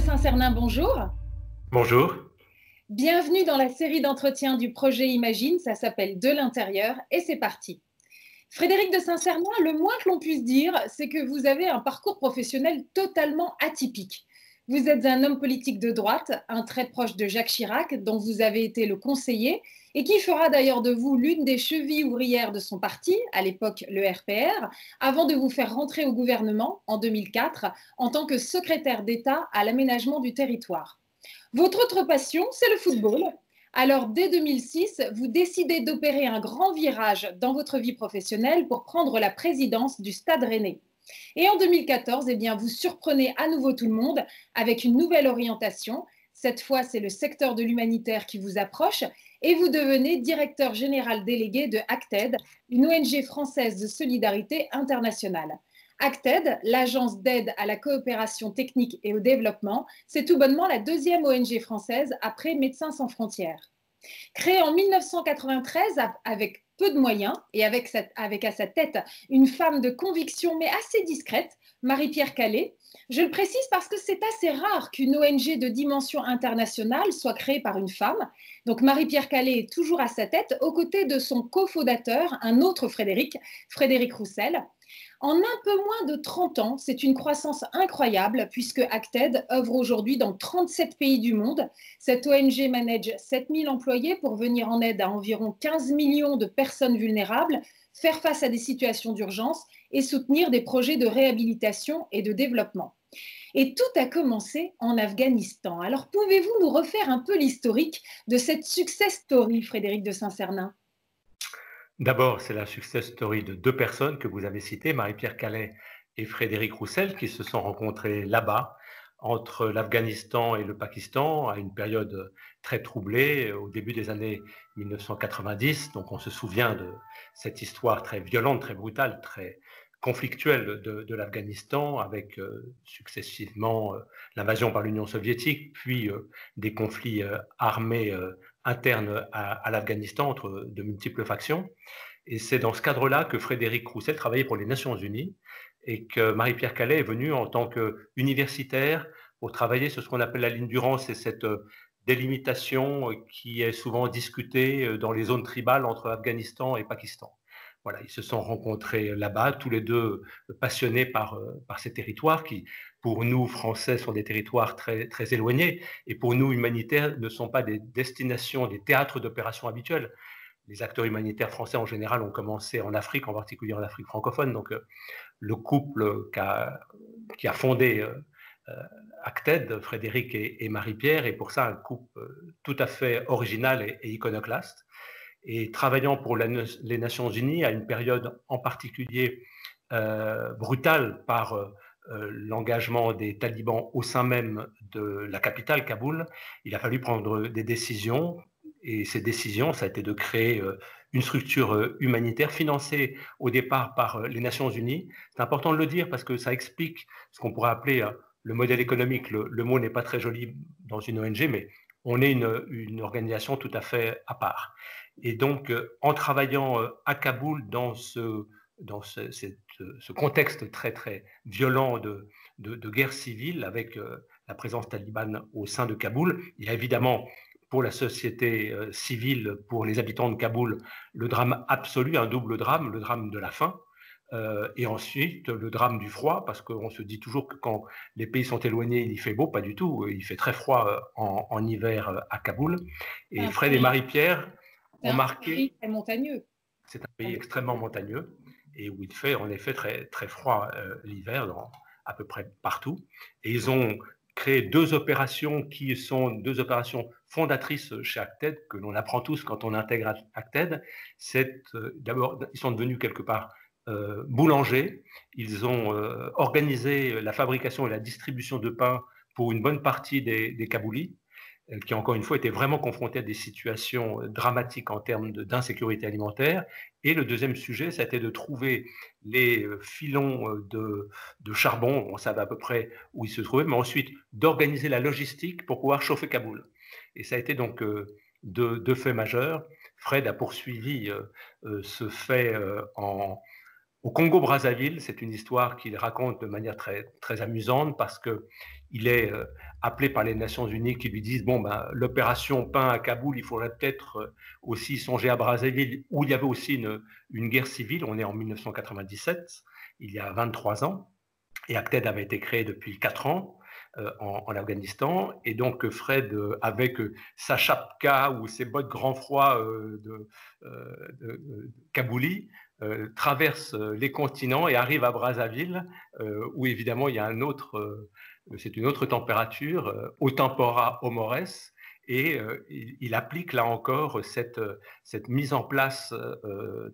Saint-Cernin, bonjour. Bonjour. Bienvenue dans la série d'entretiens du projet Imagine, ça s'appelle De l'intérieur et c'est parti. Frédéric de Saint-Cernin, le moins que l'on puisse dire, c'est que vous avez un parcours professionnel totalement atypique. Vous êtes un homme politique de droite, un très proche de Jacques Chirac, dont vous avez été le conseiller, et qui fera d'ailleurs de vous l'une des chevilles ouvrières de son parti, à l'époque le RPR, avant de vous faire rentrer au gouvernement en 2004 en tant que secrétaire d'État à l'aménagement du territoire. Votre autre passion, c'est le football. Alors, dès 2006, vous décidez d'opérer un grand virage dans votre vie professionnelle pour prendre la présidence du Stade Rennais. Et en 2014, eh bien, vous surprenez à nouveau tout le monde avec une nouvelle orientation. Cette fois, c'est le secteur de l'humanitaire qui vous approche et vous devenez directeur général délégué de Acted, une ONG française de solidarité internationale. Acted, l'agence d'aide à la coopération technique et au développement, c'est tout bonnement la deuxième ONG française après Médecins sans frontières. Créée en 1993 avec peu de moyens et avec à sa tête une femme de conviction mais assez discrète, Marie-Pierre Callet. Je le précise parce que c'est assez rare qu'une ONG de dimension internationale soit créée par une femme. Donc Marie-Pierre Callet est toujours à sa tête aux côtés de son cofondateur, un autre Frédéric, Frédéric Roussel. En un peu moins de 30 ans, c'est une croissance incroyable puisque Acted œuvre aujourd'hui dans 37 pays du monde. Cette ONG manage 7000 employés pour venir en aide à environ 15 millions de personnes vulnérables, faire face à des situations d'urgence et soutenir des projets de réhabilitation et de développement. Et tout a commencé en Afghanistan. Alors pouvez-vous nous refaire un peu l'historique de cette success story, Frédéric de Saint-Cernin? D'abord, c'est la success story de deux personnes que vous avez citées, Marie-Pierre Callet et Frédéric Roussel, qui se sont rencontrés là-bas, entre l'Afghanistan et le Pakistan, à une période très troublée, au début des années 1990. Donc on se souvient de cette histoire très violente, très brutale, très conflictuelle de l'Afghanistan, avec successivement l'invasion par l'Union soviétique, puis des conflits armés internes à l'Afghanistan entre de multiples factions. Et c'est dans ce cadre-là que Frédéric Roussel travaillait pour les Nations Unies et que Marie-Pierre Callet est venue en tant qu'universitaire pour travailler sur ce qu'on appelle la ligne du rang, c'est cette délimitation qui est souvent discutée dans les zones tribales entre Afghanistan et Pakistan. Voilà, ils se sont rencontrés là-bas, tous les deux passionnés par ces territoires qui, pour nous, Français, sont des territoires très, très éloignés et pour nous, humanitaires, ne sont pas des destinations, des théâtres d'opérations habituels. Les acteurs humanitaires français, en général, ont commencé en Afrique, en particulier en Afrique francophone. Donc, le couple qui a fondé Acted, Frédéric et Marie-Pierre, est pour ça un couple tout à fait original et iconoclaste. Et travaillant pour les Nations Unies à une période en particulier brutale par l'engagement des talibans au sein même de la capitale, Kaboul, il a fallu prendre des décisions. Et ces décisions, ça a été de créer une structure humanitaire financée au départ par les Nations Unies. C'est important de le dire parce que ça explique ce qu'on pourrait appeler le modèle économique. Le mot n'est pas très joli dans une ONG, mais on est une organisation tout à fait à part. Et donc, en travaillant à Kaboul dans ce contexte très, très violent de guerre civile avec la présence talibane au sein de Kaboul, il y a évidemment pour la société civile, pour les habitants de Kaboul, le drame absolu, un double drame, le drame de la faim, et ensuite le drame du froid, parce qu'on se dit toujours que quand les pays sont éloignés, il y fait beau, pas du tout, il fait très froid en hiver à Kaboul. Et Fred et Marie-Pierre ont marqué... C'est montagneux. C'est un pays extrêmement montagneux et où il fait en effet très, très froid l'hiver dans à peu près partout. Et ils ont créé deux opérations qui sont deux opérations fondatrices chez Acted, que l'on apprend tous quand on intègre Acted. D'abord, ils sont devenus quelque part boulangers. Ils ont organisé la fabrication et la distribution de pain pour une bonne partie des Kaboulis, qui encore une fois étaient vraiment confrontés à des situations dramatiques en termes d'insécurité alimentaire. Et le deuxième sujet, ça a été de trouver les filons de charbon, on savait à peu près où ils se trouvaient, mais ensuite d'organiser la logistique pour pouvoir chauffer Kaboul. Et ça a été donc deux faits majeurs. Fred a poursuivi ce fait Au Congo-Brazzaville, c'est une histoire qu'il raconte de manière très, très amusante parce qu'il est appelé par les Nations Unies qui lui disent bon, ben, l'opération pain à Kaboul, il faudrait peut-être aussi songer à Brazzaville, où il y avait aussi une guerre civile. On est en 1997, il y a 23 ans, et Acted avait été créé depuis 4 ans. En Afghanistan, et donc Fred, avec sa chapka ou ses bottes grand froid de Kabouli, traverse les continents et arrive à Brazzaville, où évidemment il y a c'est une autre température, au tempora au Mores, et il applique là encore cette mise en place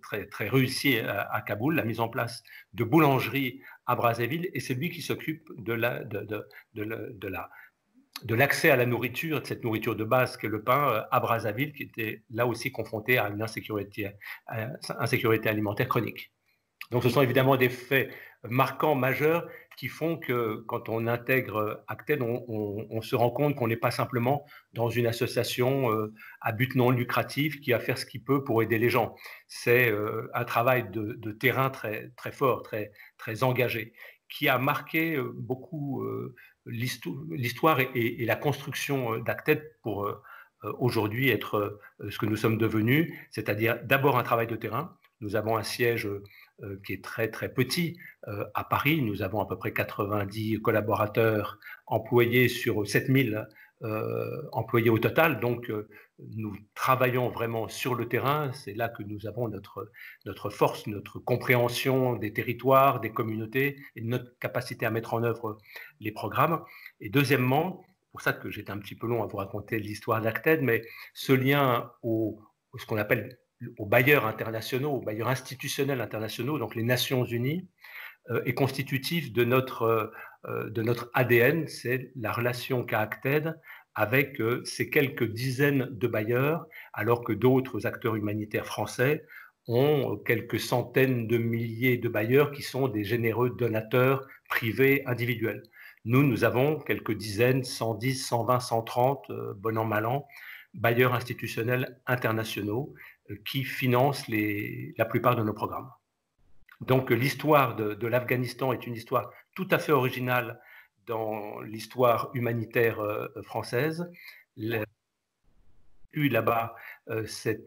très, très réussie à Kaboul, la mise en place de boulangeries à Brazzaville, et c'est lui qui s'occupe de l'accès à la nourriture, de cette nourriture de base qu'est le pain à Brazzaville, qui était là aussi confronté à une insécurité alimentaire chronique. Donc ce sont évidemment des faits marquants, majeurs, qui font que quand on intègre Acted, on se rend compte qu'on n'est pas simplement dans une association à but non lucratif qui va faire ce qu'il peut pour aider les gens. C'est un travail de terrain très, très fort, très, très engagé, qui a marqué beaucoup l'histoire et la construction d'Acted pour aujourd'hui être ce que nous sommes devenus, c'est-à-dire d'abord un travail de terrain. Nous avons un siège qui est très très petit à Paris. Nous avons à peu près 90 collaborateurs employés sur 7000 employés au total. Donc nous travaillons vraiment sur le terrain. C'est là que nous avons notre force, notre compréhension des territoires, des communautés et notre capacité à mettre en œuvre les programmes. Et deuxièmement, c'est pour ça que j'étais un petit peu long à vous raconter l'histoire d'Acted, mais ce lien ce qu'on appelle aux bailleurs internationaux, aux bailleurs institutionnels internationaux, donc les Nations Unies, est constitutif de notre ADN. C'est la relation qu'a Acted avec ces quelques dizaines de bailleurs, alors que d'autres acteurs humanitaires français ont quelques centaines de milliers de bailleurs qui sont des généreux donateurs privés individuels. Nous avons quelques dizaines, 110, 120, 130, bon an, mal an, bailleurs institutionnels internationaux qui financent la plupart de nos programmes. Donc l'histoire de l'Afghanistan est une histoire tout à fait originale dans l'histoire humanitaire française. Là-bas, c'est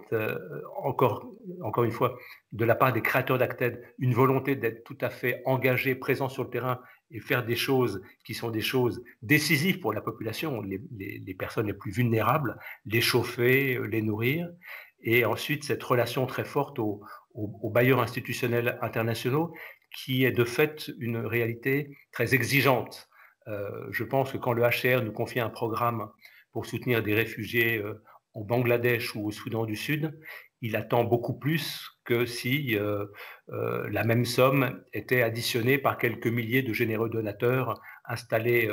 encore une fois, de la part des créateurs d'Acted, une volonté d'être tout à fait engagé, présent sur le terrain et faire des choses qui sont des choses décisives pour la population, les personnes les plus vulnérables, les chauffer, les nourrir. Et ensuite, cette relation très forte aux bailleurs institutionnels internationaux, qui est de fait une réalité très exigeante. Je pense que quand le HCR nous confie un programme pour soutenir des réfugiés au Bangladesh ou au Soudan du Sud, il attend beaucoup plus que si la même somme était additionnée par quelques milliers de généreux donateurs installés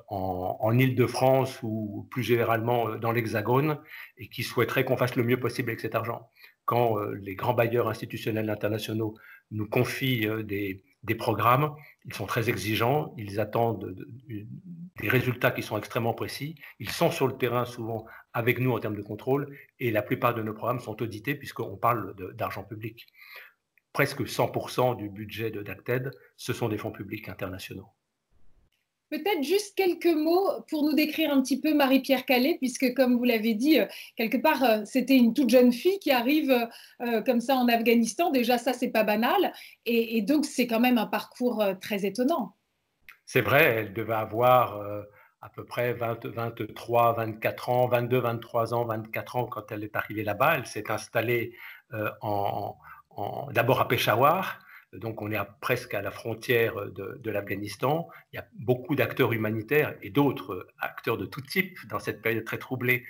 en Île-de-France ou plus généralement dans l'Hexagone et qui souhaiteraient qu'on fasse le mieux possible avec cet argent. Quand les grands bailleurs institutionnels internationaux nous confient des programmes, ils sont très exigeants, ils attendent des résultats qui sont extrêmement précis, ils sont sur le terrain souvent avec nous en termes de contrôle et la plupart de nos programmes sont audités puisqu'on parle d'argent public. Presque 100% du budget d'Acted, ce sont des fonds publics internationaux. Peut-être juste quelques mots pour nous décrire un petit peu Marie-Pierre Calais, puisque comme vous l'avez dit, quelque part, c'était une toute jeune fille qui arrive comme ça en Afghanistan. Déjà, ça, c'est pas banal. Et donc, c'est quand même un parcours très étonnant. C'est vrai, elle devait avoir à peu près 23, 24 ans, 22, 23 ans, 24 ans quand elle est arrivée là-bas. Elle s'est installée d'abord à Peshawar. Donc on est presque à la frontière de l'Afghanistan. Il y a beaucoup d'acteurs humanitaires et d'autres acteurs de tout type dans cette période très troublée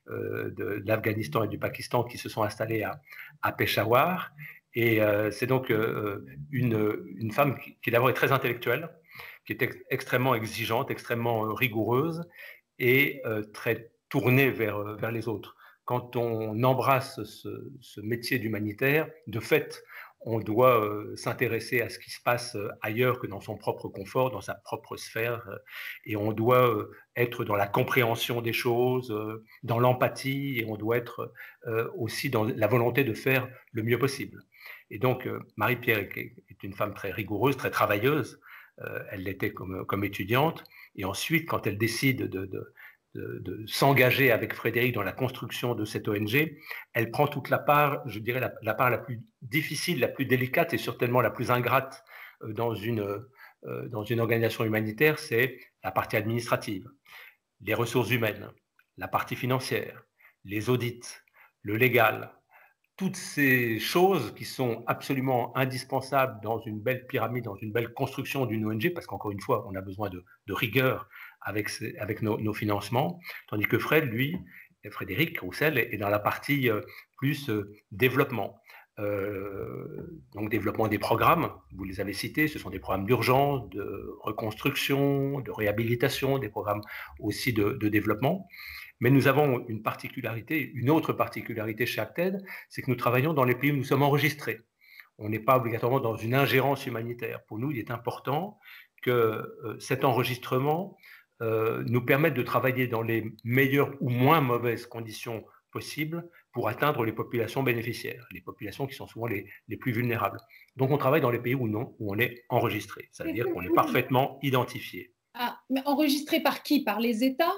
de l'Afghanistan et du Pakistan qui se sont installés à Peshawar. Et c'est donc une femme qui d'abord est très intellectuelle, qui est extrêmement exigeante, extrêmement rigoureuse et très tournée vers les autres. Quand on embrasse ce métier d'humanitaire, de fait, on doit s'intéresser à ce qui se passe ailleurs que dans son propre confort, dans sa propre sphère, et on doit être dans la compréhension des choses, dans l'empathie, et on doit être aussi dans la volonté de faire le mieux possible. Et donc, Marie-Pierre est une femme très rigoureuse, très travailleuse. Elle l'était comme étudiante. Et ensuite, quand elle décide de s'engager avec Frédéric dans la construction de cette ONG, elle prend toute la part, je dirais, la part la plus difficile, la plus délicate et certainement la plus ingrate dans une organisation humanitaire, c'est la partie administrative, les ressources humaines, la partie financière, les audits, le légal, toutes ces choses qui sont absolument indispensables dans une belle pyramide, dans une belle construction d'une ONG, parce qu'encore une fois, on a besoin de rigueur avec nos financements, tandis que Frédéric Roussel est dans la partie plus développement. Donc développement des programmes, vous les avez cités, ce sont des programmes d'urgence, de reconstruction, de réhabilitation, des programmes aussi de développement. Mais nous avons une autre particularité chez Acted, c'est que nous travaillons dans les pays où nous sommes enregistrés. On n'est pas obligatoirement dans une ingérence humanitaire. Pour nous, il est important que cet enregistrement nous permette de travailler dans les meilleures ou moins mauvaises conditions possibles pour atteindre les populations bénéficiaires, les populations qui sont souvent les plus vulnérables. Donc on travaille dans les pays où on est enregistré, ça veut dire qu'on est parfaitement identifié. Ah, mais enregistré par qui? Par les États?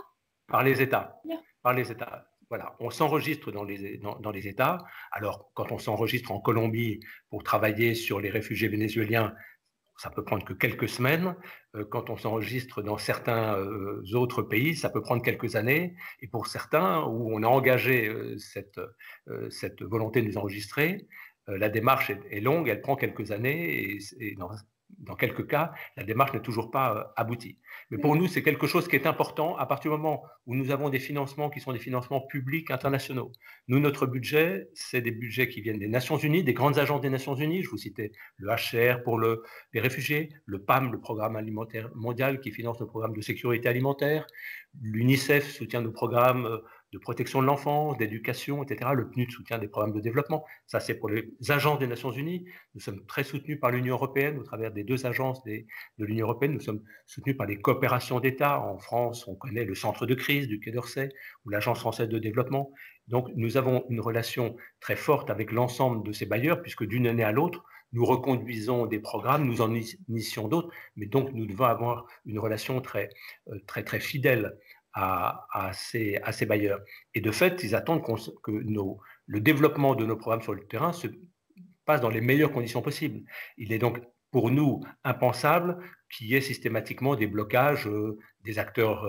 Par les États. Par les États. Voilà, on s'enregistre dans les États. Alors, quand on s'enregistre en Colombie pour travailler sur les réfugiés vénézuéliens, ça peut prendre que quelques semaines. Quand on s'enregistre dans certains autres pays, ça peut prendre quelques années. Et pour certains, où on a engagé cette volonté de nous enregistrer, la démarche est longue, elle prend quelques années et dans quelques cas, la démarche n'est toujours pas aboutie. Mais pour nous, c'est quelque chose qui est important à partir du moment où nous avons des financements qui sont des financements publics internationaux. Nous, notre budget, c'est des budgets qui viennent des Nations Unies, des grandes agences des Nations Unies. Je vous citais le HCR pour les réfugiés, le PAM, le Programme alimentaire mondial qui finance nos programmes de sécurité alimentaire, l'UNICEF soutient nos programmes de protection de l'enfance, d'éducation, etc. Le PNUD soutient des programmes de développement. Ça, c'est pour les agences des Nations Unies. Nous sommes très soutenus par l'Union européenne au travers des deux agences de l'Union européenne. Nous sommes soutenus par les coopérations d'État. En France, on connaît le centre de crise du Quai d'Orsay ou l'Agence française de développement. Donc, nous avons une relation très forte avec l'ensemble de ces bailleurs, puisque d'une année à l'autre, nous reconduisons des programmes, nous en initions d'autres, mais donc nous devons avoir une relation très fidèle à ces bailleurs. Et de fait, ils attendent que le développement de nos programmes sur le terrain se passe dans les meilleures conditions possibles. Il est donc pour nous impensable qu'il y ait systématiquement des blocages des acteurs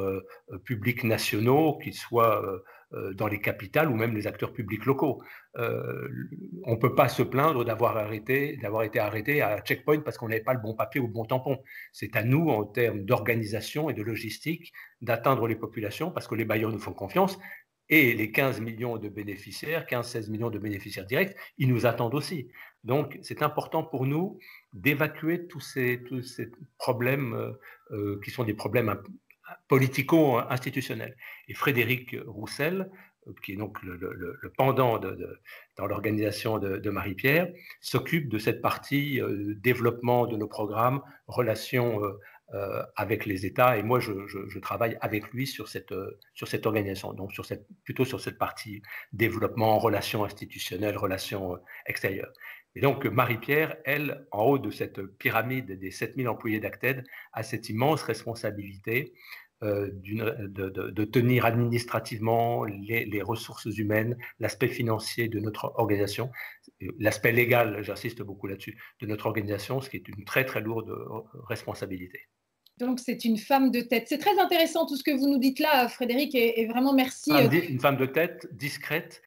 publics nationaux, qu'ils soient dans les capitales ou même les acteurs publics locaux. On ne peut pas se plaindre d'avoir été arrêté à checkpoint parce qu'on n'avait pas le bon papier ou le bon tampon. C'est à nous, en termes d'organisation et de logistique, d'atteindre les populations parce que les bailleurs nous font confiance. Et les 15 millions de bénéficiaires, 15-16 millions de bénéficiaires directs, ils nous attendent aussi. Donc, c'est important pour nous d'évacuer tous ces problèmes qui sont des problèmes politico-institutionnels. Et Frédéric Roussel, qui est donc le pendant dans l'organisation de Marie-Pierre, s'occupe de cette partie développement de nos programmes, relations avec les États, et moi je travaille avec lui sur cette organisation, donc plutôt sur cette partie développement, relations institutionnelles, relations extérieures. Et donc Marie-Pierre, elle, en haut de cette pyramide des 7000 employés d'Acted, a cette immense responsabilité de tenir administrativement les ressources humaines, l'aspect financier de notre organisation, l'aspect légal, j'insiste beaucoup là-dessus, de notre organisation, ce qui est une très très lourde responsabilité. Donc, c'est une femme de tête. C'est très intéressant tout ce que vous nous dites là, Frédéric, et vraiment merci. Une femme de tête, discrète,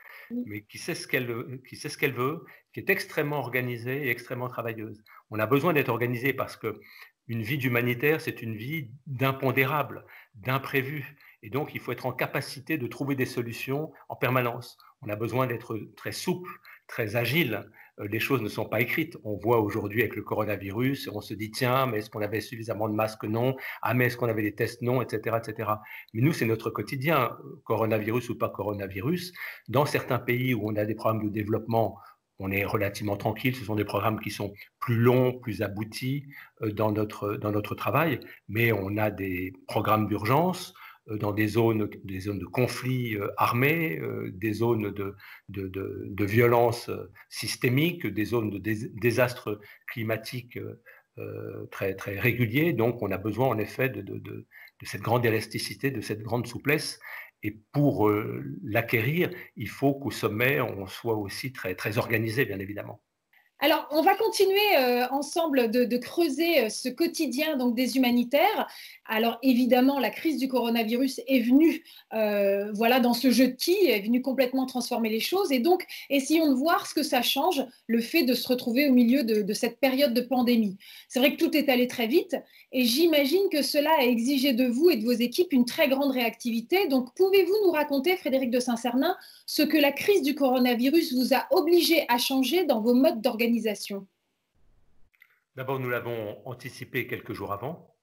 mais qui sait ce qu'elle veut, qui est extrêmement organisée et extrêmement travailleuse. On a besoin d'être organisé parce qu'une vie d'humanitaire, c'est une vie d'impondérable, d'imprévu. Et donc, il faut être en capacité de trouver des solutions en permanence. On a besoin d'être très souple, très agile. Les choses ne sont pas écrites. On voit aujourd'hui avec le coronavirus, on se dit tiens, mais est-ce qu'on avait suffisamment de masques? Non. Ah, mais est-ce qu'on avait des tests? Non, etc., etc. Mais nous, c'est notre quotidien, coronavirus ou pas coronavirus. Dans certains pays où on a des programmes de développement, on est relativement tranquille. Ce sont des programmes qui sont plus longs, plus aboutis dans notre travail, mais on a des programmes d'urgence. dans des zones de conflits armés, des zones de violence systémique, des zones de désastres climatiques très, très réguliers. Donc, on a besoin en effet de cette grande élasticité, de cette grande souplesse. Et pour l'acquérir, il faut qu'au sommet, on soit aussi très, très organisé, bien évidemment. Alors, on va continuer ensemble de creuser ce quotidien donc, des humanitaires. Alors, évidemment, la crise du coronavirus est venue voilà, dans ce jeu de quilles, est venue complètement transformer les choses. Et donc, essayons de voir ce que ça change, le fait de se retrouver au milieu de cette période de pandémie. C'est vrai que tout est allé très vite et j'imagine que cela a exigé de vous et de vos équipes une très grande réactivité. Donc, pouvez-vous nous raconter, Frédéric de Saint-Cernin, ce que la crise du coronavirus vous a obligé à changer dans vos modes d'organisation? D'abord, nous l'avons anticipé quelques jours avant.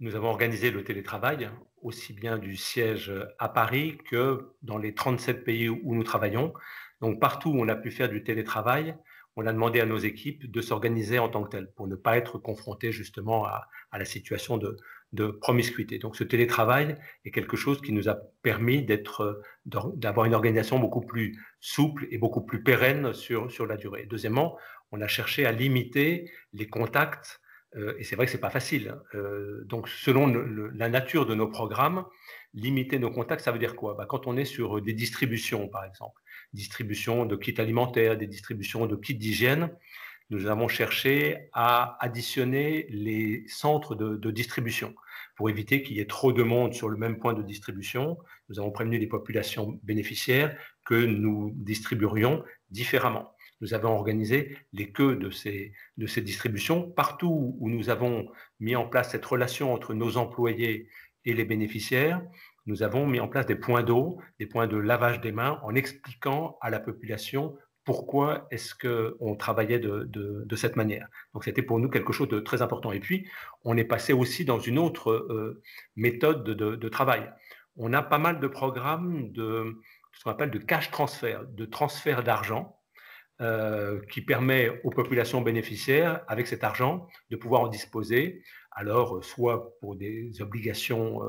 Nous avons organisé le télétravail, aussi bien du siège à Paris que dans les 37 pays où nous travaillons. Donc, partout où on a pu faire du télétravail, on a demandé à nos équipes de s'organiser en tant que telles pour ne pas être confrontés justement à la situation de promiscuité. Donc, ce télétravail est quelque chose qui nous a permis d'avoir une organisation beaucoup plus souple et beaucoup plus pérenne sur la durée. Deuxièmement, on a cherché à limiter les contacts et c'est vrai que ce n'est pas facile. Donc, selon la nature de nos programmes, limiter nos contacts, ça veut dire quoi? Quand on est sur des distributions, par exemple, distribution de kits alimentaires, des distributions de kits d'hygiène, nous avons cherché à additionner les centres de distribution pour éviter qu'il y ait trop de monde sur le même point de distribution. Nous avons prévenu les populations bénéficiaires que nous distribuerions différemment. Nous avons organisé les queues de ces distributions partout où nous avons mis en place cette relation entre nos employés et les bénéficiaires. Nous avons mis en place des points d'eau, des points de lavage des mains en expliquant à la population pourquoi est-ce qu'on travaillait de cette manière. Donc, c'était pour nous quelque chose de très important. Et puis, on est passé aussi dans une autre méthode de travail. On a pas mal de programmes de ce qu'on appelle de cash transfert, de transfert d'argent, qui permet aux populations bénéficiaires, avec cet argent, de pouvoir en disposer, alors soit pour des obligations,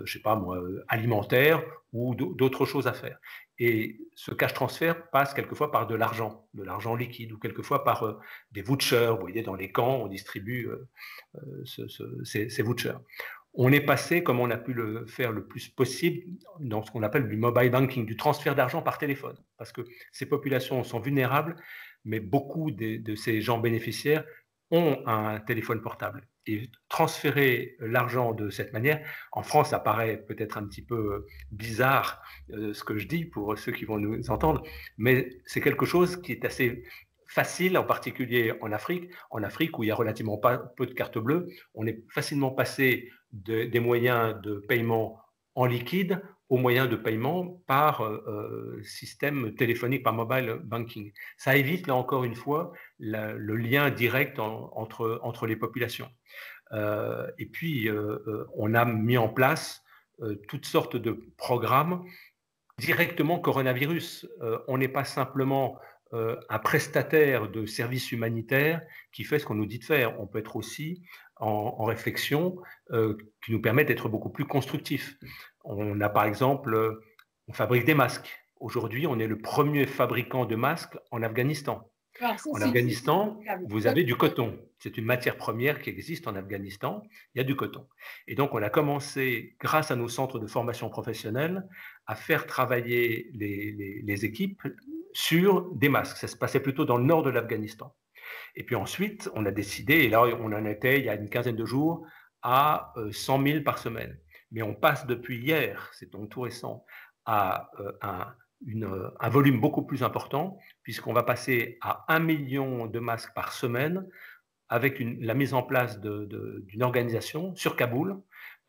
je sais pas moi, alimentaires ou d'autres choses à faire. Et ce cash transfert passe quelquefois par de l'argent liquide, ou quelquefois par des vouchers. Vous voyez, dans les camps, on distribue ces vouchers. On est passé, comme on a pu le faire le plus possible, dans ce qu'on appelle du mobile banking, du transfert d'argent par téléphone. Parce que ces populations sont vulnérables, mais beaucoup de ces gens bénéficiaires ont un téléphone portable. Et transférer l'argent de cette manière, en France, ça paraît peut-être un petit peu bizarre ce que je dis pour ceux qui vont nous entendre, mais c'est quelque chose qui est assez facile, en particulier en Afrique où il y a relativement peu de cartes bleues. On est facilement passé des moyens de paiement en liquide aux moyens de paiement par système téléphonique, par mobile banking. Ça évite, là encore une fois, le lien direct entre les populations. Et puis, on a mis en place toutes sortes de programmes directement coronavirus. On n'est pas simplement un prestataire de services humanitaires qui fait ce qu'on nous dit de faire. On peut être aussi en réflexion qui nous permet d'être beaucoup plus constructifs. On a par exemple, on fabrique des masques. Aujourd'hui, on est le premier fabricant de masques en Afghanistan. Alors, ça, En Afghanistan, vous c'est avez du coton. C'est une matière première qui existe en Afghanistan. Il y a du coton. Et donc, on a commencé, grâce à nos centres de formation professionnelle, à faire travailler les équipes sur des masques. Ça se passait plutôt dans le nord de l'Afghanistan. Et puis ensuite, on a décidé, et là, on en était il y a une quinzaine de jours, à 100 000 par semaine. Mais on passe depuis hier, c'est donc tout récent, à un volume beaucoup plus important, puisqu'on va passer à 1 million de masques par semaine avec la mise en place d'une organisation sur Kaboul,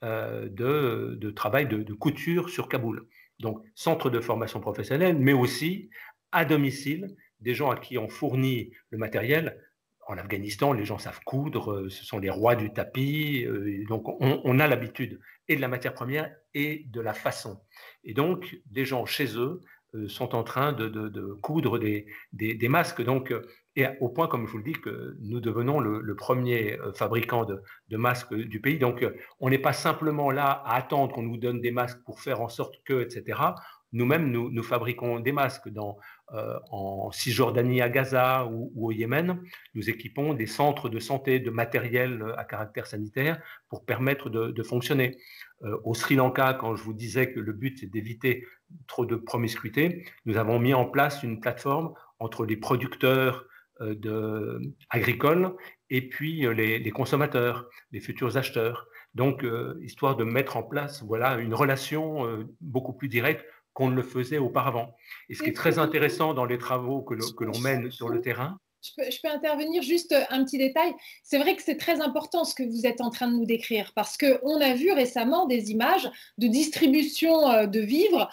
de travail de couture sur Kaboul. Donc, centre de formation professionnelle, mais aussi à domicile, des gens à qui on fournit le matériel. En Afghanistan, les gens savent coudre, ce sont les rois du tapis, donc on a l'habitude et de la matière première et de la façon. Et donc, des gens chez eux, sont en train de coudre des masques. Donc, et au point, comme je vous le dis, que nous devenons le premier fabricant de masques du pays. Donc, on n'est pas simplement là à attendre qu'on nous donne des masques pour faire en sorte que, etc. Nous-mêmes, nous fabriquons des masques en Cisjordanie, à Gaza ou au Yémen. Nous équipons des centres de santé de matériel à caractère sanitaire pour permettre de fonctionner. Au Sri Lanka, quand je vous disais que le but c'est d'éviter trop de promiscuité, nous avons mis en place une plateforme entre les producteurs agricoles et puis les consommateurs, les futurs acheteurs. Donc, histoire de mettre en place une relation beaucoup plus directe qu'on ne le faisait auparavant. Et ce qui est très intéressant dans les travaux que l'on mène sur le terrain, je peux intervenir juste un petit détail. C'est vrai que c'est très important ce que vous êtes en train de nous décrire parce qu'on a vu récemment des images de distribution de vivres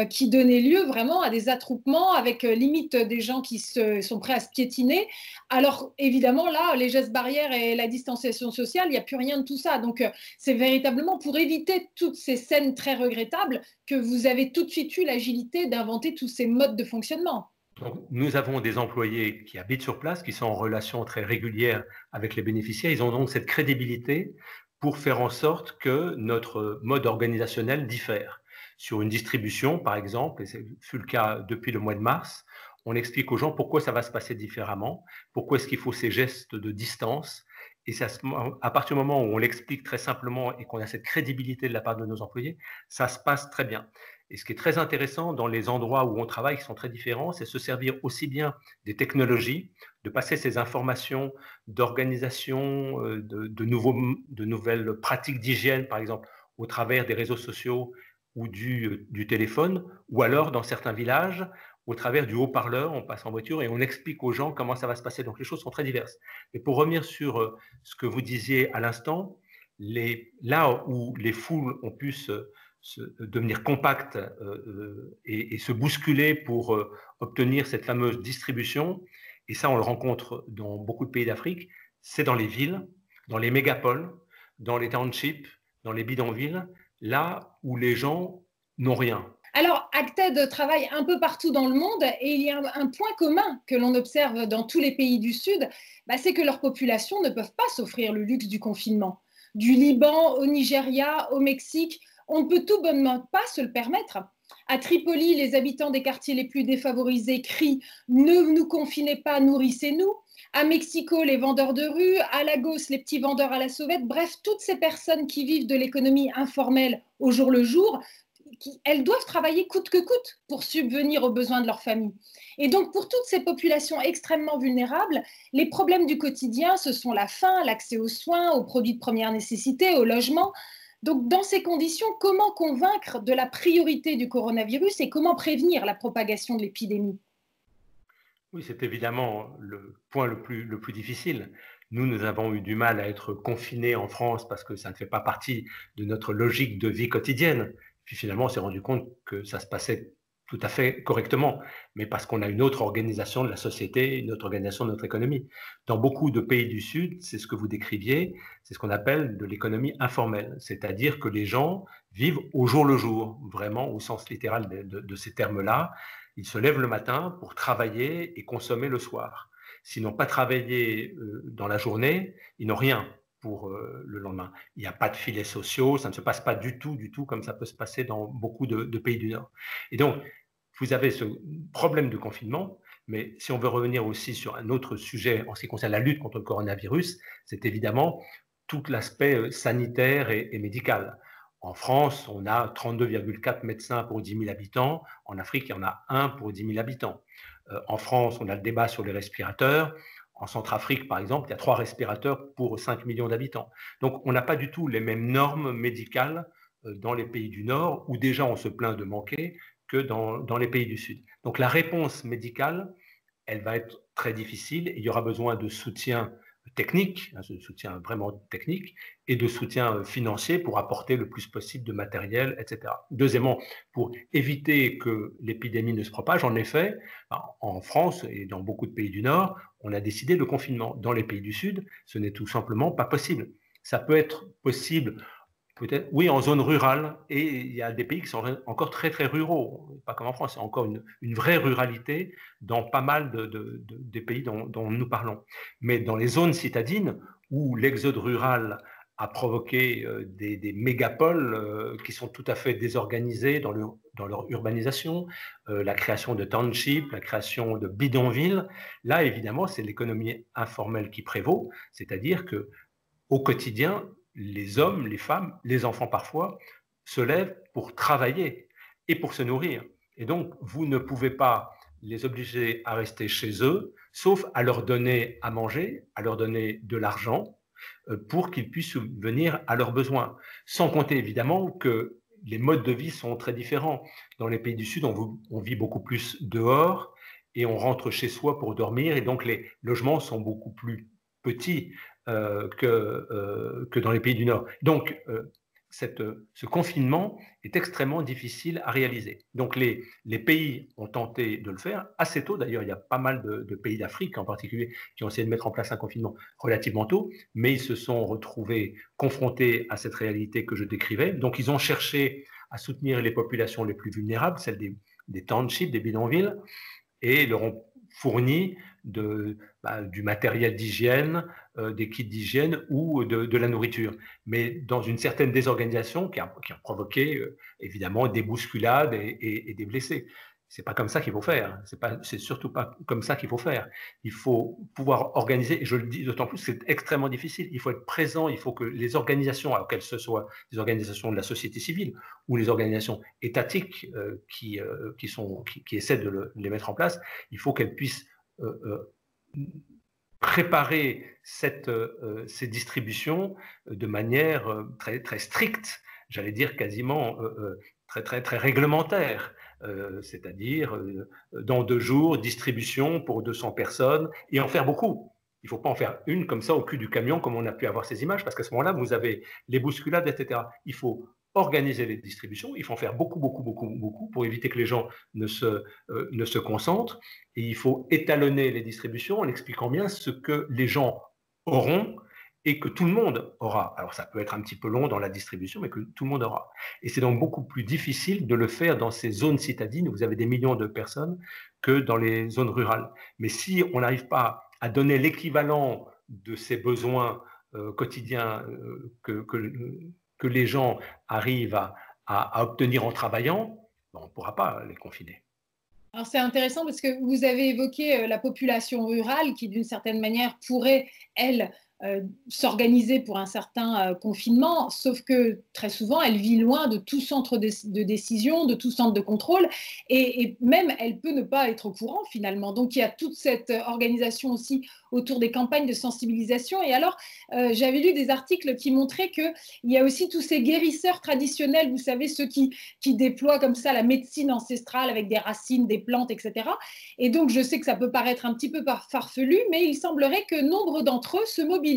qui donnaient lieu vraiment à des attroupements avec limite des gens qui sont prêts à se piétiner. Alors évidemment là, les gestes barrières et la distanciation sociale, il n'y a plus rien de tout ça. Donc c'est véritablement pour éviter toutes ces scènes très regrettables que vous avez tout de suite eu l'agilité d'inventer tous ces modes de fonctionnement. Donc, nous avons des employés qui habitent sur place, qui sont en relation très régulière avec les bénéficiaires. Ils ont donc cette crédibilité pour faire en sorte que notre mode organisationnel diffère. Sur une distribution, par exemple, et c'est fut le cas depuis le mois de mars, on explique aux gens pourquoi ça va se passer différemment, pourquoi est-ce qu'il faut ces gestes de distance. Et ça, à partir du moment où on l'explique très simplement et qu'on a cette crédibilité de la part de nos employés, ça se passe très bien. Et ce qui est très intéressant dans les endroits où on travaille, qui sont très différents, c'est se servir aussi bien des technologies, de passer ces informations d'organisation, de nouvelles pratiques d'hygiène, par exemple, au travers des réseaux sociaux ou du téléphone, ou alors dans certains villages, au travers du haut-parleur, on passe en voiture et on explique aux gens comment ça va se passer. Donc les choses sont très diverses. Et pour revenir sur ce que vous disiez à l'instant, là où les foules ont pu devenir compactes et se bousculer pour obtenir cette fameuse distribution, et ça on le rencontre dans beaucoup de pays d'Afrique, c'est dans les villes, dans les mégapoles, dans les townships, dans les bidonvilles, là où les gens n'ont rien. Alors, Acted travaille un peu partout dans le monde et il y a un point commun que l'on observe dans tous les pays du Sud, c'est que leurs populations ne peuvent pas s'offrir le luxe du confinement. Du Liban au Nigeria, au Mexique, on ne peut tout bonnement pas se le permettre. À Tripoli, les habitants des quartiers les plus défavorisés crient « Ne nous confinez pas, nourrissez-nous ». À Mexico, les vendeurs de rue, à Lagos, les petits vendeurs à la sauvette, bref, toutes ces personnes qui vivent de l'économie informelle au jour le jour, elles doivent travailler coûte que coûte pour subvenir aux besoins de leur famille. Et donc, pour toutes ces populations extrêmement vulnérables, les problèmes du quotidien, ce sont la faim, l'accès aux soins, aux produits de première nécessité, au logement. Donc, dans ces conditions, comment convaincre de la priorité du coronavirus et comment prévenir la propagation de l'épidémie? Oui, c'est évidemment le point le plus difficile. Nous avons eu du mal à être confinés en France parce que ça ne fait pas partie de notre logique de vie quotidienne. Puis finalement, on s'est rendu compte que ça se passait tout à fait correctement, mais parce qu'on a une autre organisation de la société, une autre organisation de notre économie. Dans beaucoup de pays du Sud, c'est ce que vous décriviez, c'est ce qu'on appelle de l'économie informelle, c'est-à-dire que les gens vivent au jour le jour, vraiment au sens littéral de ces termes-là. Ils se lèvent le matin pour travailler et consommer le soir. S'ils n'ont pas travaillé dans la journée, ils n'ont rien pour le lendemain. Il n'y a pas de filets sociaux, ça ne se passe pas du tout comme ça peut se passer dans beaucoup de pays du Nord. Et donc, vous avez ce problème de confinement, mais si on veut revenir aussi sur un autre sujet en ce qui concerne la lutte contre le coronavirus, c'est évidemment tout l'aspect sanitaire et médical. En France, on a 32,4 médecins pour 10 000 habitants. En Afrique, il y en a 1 pour 10 000 habitants. En France, on a le débat sur les respirateurs. En Centrafrique, par exemple, il y a 3 respirateurs pour 5 millions d'habitants. Donc, on n'a pas du tout les mêmes normes médicales dans les pays du Nord, où déjà on se plaint de manquer, que dans les pays du Sud. Donc, la réponse médicale, elle va être très difficile. Il y aura besoin de soutien technique, de soutien vraiment technique, et de soutien financier pour apporter le plus possible de matériel, etc. Deuxièmement, pour éviter que l'épidémie ne se propage, en effet, en France et dans beaucoup de pays du Nord, on a décidé le confinement. Dans les pays du Sud, ce n'est tout simplement pas possible. Ça peut être possible Peut-être, oui, en zone rurale, et il y a des pays qui sont encore très très ruraux, pas comme en France, il y a encore une vraie ruralité dans pas mal des pays dont nous parlons. Mais dans les zones citadines, où l'exode rural a provoqué des mégapoles qui sont tout à fait désorganisés dans leur urbanisation, la création de townships, la création de bidonvilles, là évidemment c'est l'économie informelle qui prévaut, c'est-à-dire que au quotidien, les hommes, les femmes, les enfants parfois, se lèvent pour travailler et pour se nourrir. Et donc, vous ne pouvez pas les obliger à rester chez eux, sauf à leur donner à manger, à leur donner de l'argent pour qu'ils puissent subvenir à leurs besoins. Sans compter évidemment que les modes de vie sont très différents. Dans les pays du Sud, on vit beaucoup plus dehors et on rentre chez soi pour dormir, et donc les logements sont beaucoup plus petits que dans les pays du Nord. Donc, ce confinement est extrêmement difficile à réaliser. Donc, les pays ont tenté de le faire assez tôt. D'ailleurs, il y a pas mal de pays d'Afrique en particulier qui ont essayé de mettre en place un confinement relativement tôt, mais ils se sont retrouvés confrontés à cette réalité que je décrivais. Donc, ils ont cherché à soutenir les populations les plus vulnérables, celles des townships, des bidonvilles, et leur ont fourni du matériel d'hygiène, des kits d'hygiène ou de la nourriture. Mais dans une certaine désorganisation qui a provoqué évidemment des bousculades et des blessés. C'est pas comme ça qu'il faut faire. C'est surtout pas comme ça qu'il faut faire. Il faut pouvoir organiser, et je le dis d'autant plus, c'est extrêmement difficile. Il faut être présent, il faut que les organisations, alors qu'elles ce soit des organisations de la société civile ou les organisations étatiques qui essaient de les mettre en place, il faut qu'elles puissent préparer ces distributions de manière très, très stricte, j'allais dire quasiment très, très, très réglementaire. C'est-à-dire dans 2 jours, distribution pour 200 personnes, et en faire beaucoup. Il ne faut pas en faire une comme ça au cul du camion, comme on a pu avoir ces images, parce qu'à ce moment-là, vous avez les bousculades, etc. Il faut organiser les distributions, il faut en faire beaucoup, beaucoup, beaucoup, beaucoup, pour éviter que les gens ne se concentrent, et il faut étalonner les distributions en expliquant bien ce que les gens auront et que tout le monde aura. Alors ça peut être un petit peu long dans la distribution, mais que tout le monde aura. Et c'est donc beaucoup plus difficile de le faire dans ces zones citadines où vous avez des millions de personnes que dans les zones rurales. Mais si on n'arrive pas à donner l'équivalent de ces besoins quotidiens que les gens arrivent à obtenir en travaillant, on ne pourra pas les confiner. Alors c'est intéressant parce que vous avez évoqué la population rurale qui d'une certaine manière pourrait, elle, s'organiser pour un certain confinement, sauf que très souvent, elle vit loin de tout centre de décision, de tout centre de contrôle, et même elle peut ne pas être au courant finalement. Donc il y a toute cette organisation aussi autour des campagnes de sensibilisation. Et alors, j'avais lu des articles qui montraient qu'il y a aussi tous ces guérisseurs traditionnels, vous savez, ceux qui déploient comme ça la médecine ancestrale avec des racines, des plantes, etc. Et donc, je sais que ça peut paraître un petit peu farfelu, mais il semblerait que nombre d'entre eux se mobilisent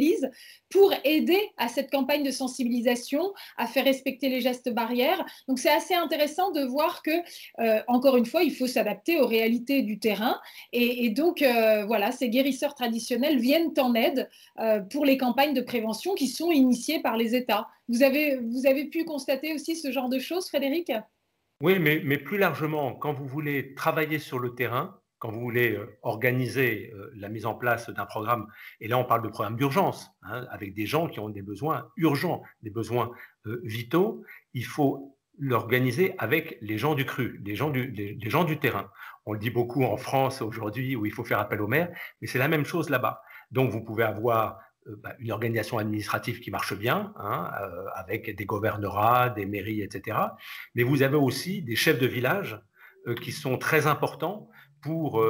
pour aider à cette campagne de sensibilisation, à faire respecter les gestes barrières. Donc, c'est assez intéressant de voir que, encore une fois, il faut s'adapter aux réalités du terrain. Et donc, voilà, ces guérisseurs traditionnels viennent en aide pour les campagnes de prévention qui sont initiées par les États. Vous avez pu constater aussi ce genre de choses, Frédéric ? Oui, mais plus largement, quand vous voulez travailler sur le terrain, quand vous voulez organiser la mise en place d'un programme, et là on parle de programme d'urgence, hein, avec des gens qui ont des besoins urgents, des besoins vitaux, il faut l'organiser avec les gens du cru, les gens du terrain. On le dit beaucoup en France aujourd'hui où il faut faire appel aux maires, mais c'est la même chose là-bas. Donc vous pouvez avoir une organisation administrative qui marche bien, hein, avec des gouvernorats, des mairies, etc. Mais vous avez aussi des chefs de village qui sont très importants pour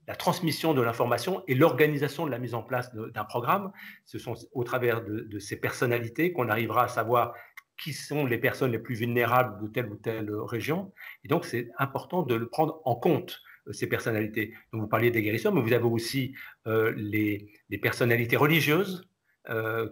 la transmission de l'information et l'organisation de la mise en place d'un programme. Ce sont au travers de ces personnalités qu'on arrivera à savoir qui sont les personnes les plus vulnérables de telle ou telle région. Et donc, c'est important de le prendre en compte, ces personnalités. Donc, vous parliez des guérisseurs, mais vous avez aussi les personnalités religieuses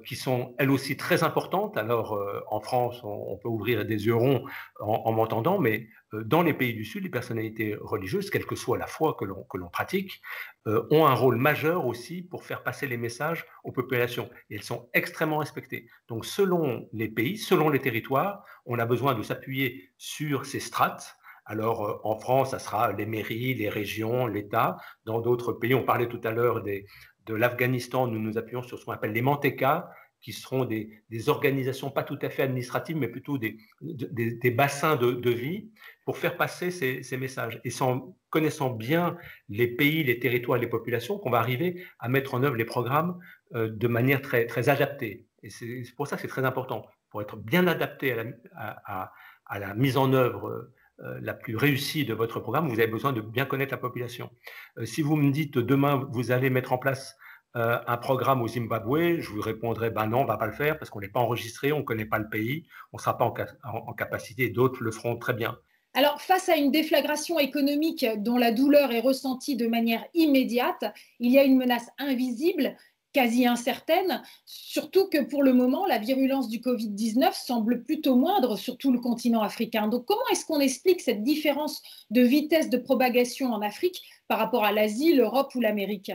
qui sont elles aussi très importantes. Alors, en France, on peut ouvrir des yeux ronds en m'entendant, mais dans les pays du Sud, les personnalités religieuses, quelle que soit la foi que l'on pratique, ont un rôle majeur aussi pour faire passer les messages aux populations. Et elles sont extrêmement respectées. Donc, selon les pays, selon les territoires, on a besoin de s'appuyer sur ces strates. Alors, en France, ça sera les mairies, les régions, l'État. Dans d'autres pays, on parlait tout à l'heure de l'Afghanistan, nous nous appuyons sur ce qu'on appelle les mantekas, qui seront des organisations pas tout à fait administratives, mais plutôt des bassins de vie pour faire passer ces messages. Et c'est en connaissant bien les pays, les territoires et les populations qu'on va arriver à mettre en œuvre les programmes de manière très, très adaptée. Et c'est pour ça que c'est très important. Pour être bien adapté à la mise en œuvre la plus réussie de votre programme, vous avez besoin de bien connaître la population. Si vous me dites demain, vous allez mettre en place un programme au Zimbabwe, je vous répondrai, ben non, on ne va pas le faire parce qu'on n'est pas enregistré, on ne connaît pas le pays, on ne sera pas en capacité, d'autres le feront très bien. Alors, face à une déflagration économique dont la douleur est ressentie de manière immédiate, il y a une menace invisible, quasi incertaine, surtout que pour le moment, la virulence du Covid-19 semble plutôt moindre sur tout le continent africain. Donc, comment est-ce qu'on explique cette différence de vitesse de propagation en Afrique par rapport à l'Asie, l'Europe ou l'Amérique?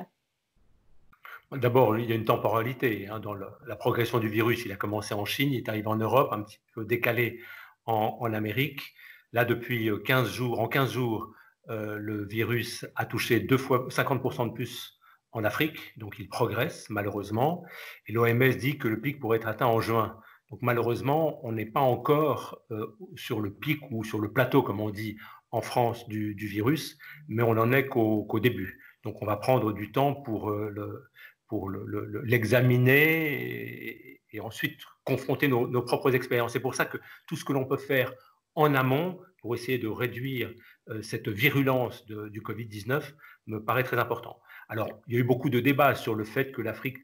D'abord, il y a une temporalité dans la progression du virus. Il a commencé en Chine, il est arrivé en Europe, un petit peu décalé en Amérique. Là, depuis 15 jours, en 15 jours, le virus a touché 50% de plus en Afrique, donc il progresse malheureusement. Et l'OMS dit que le pic pourrait être atteint en juin. Donc malheureusement, on n'est pas encore sur le pic ou sur le plateau, comme on dit en France, du virus, mais on n'en est qu'au début. Donc on va prendre du temps pour l'examiner et ensuite confronter nos propres expériences. C'est pour ça que tout ce que l'on peut faire en amont pour essayer de réduire cette virulence du Covid-19 me paraît très important. Alors, il y a eu beaucoup de débats sur le fait que l'Afrique,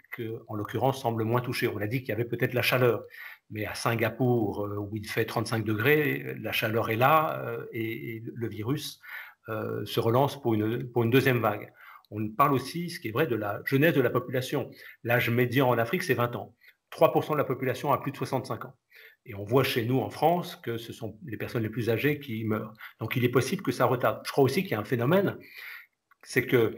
en l'occurrence, semble moins touchée. On a dit qu'il y avait peut-être la chaleur, mais à Singapour, où il fait 35 degrés, la chaleur est là et le virus se relance pour une deuxième vague. On parle aussi, ce qui est vrai, de la jeunesse de la population. L'âge médian en Afrique, c'est 20 ans. 3% de la population a plus de 65 ans. Et on voit chez nous en France que ce sont les personnes les plus âgées qui meurent. Donc il est possible que ça retarde. Je crois aussi qu'il y a un phénomène, c'est que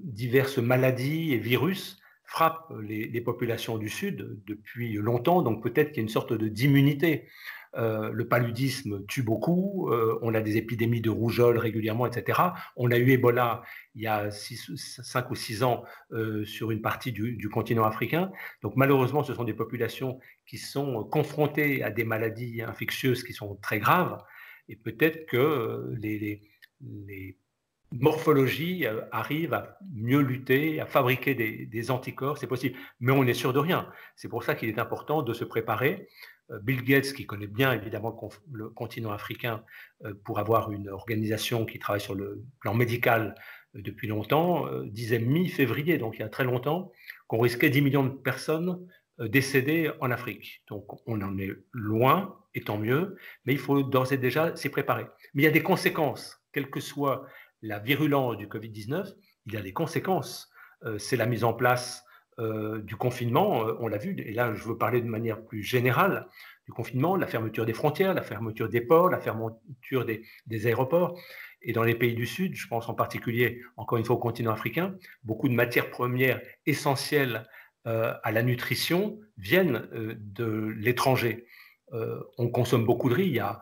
diverses maladies et virus frappent les populations du Sud depuis longtemps, donc peut-être qu'il y a une sorte d'immunité. Le paludisme tue beaucoup, on a des épidémies de rougeole régulièrement, etc. On a eu Ebola il y a 5 ou 6 ans sur une partie du continent africain. Donc malheureusement, ce sont des populations qui sont confrontées à des maladies infectieuses qui sont très graves. Et peut-être que les morphologies arrivent à mieux lutter, à fabriquer des anticorps, c'est possible. Mais on n'est sûr de rien. C'est pour ça qu'il est important de se préparer. Bill Gates, qui connaît bien évidemment le continent africain pour avoir une organisation qui travaille sur le plan médical depuis longtemps, disait mi-février, donc il y a très longtemps, qu'on risquait 10 millions de personnes décédées en Afrique. Donc on en est loin, et tant mieux, mais il faut d'ores et déjà s'y préparer. Mais il y a des conséquences, quelle que soit la virulence du Covid-19, il y a des conséquences. C'est la mise en place du confinement, on l'a vu, et là je veux parler de manière plus générale du confinement, la fermeture des frontières, la fermeture des ports, la fermeture des aéroports. Et dans les pays du Sud, je pense en particulier, encore une fois, au continent africain, beaucoup de matières premières essentielles à la nutrition viennent de l'étranger. On consomme beaucoup de riz, il y a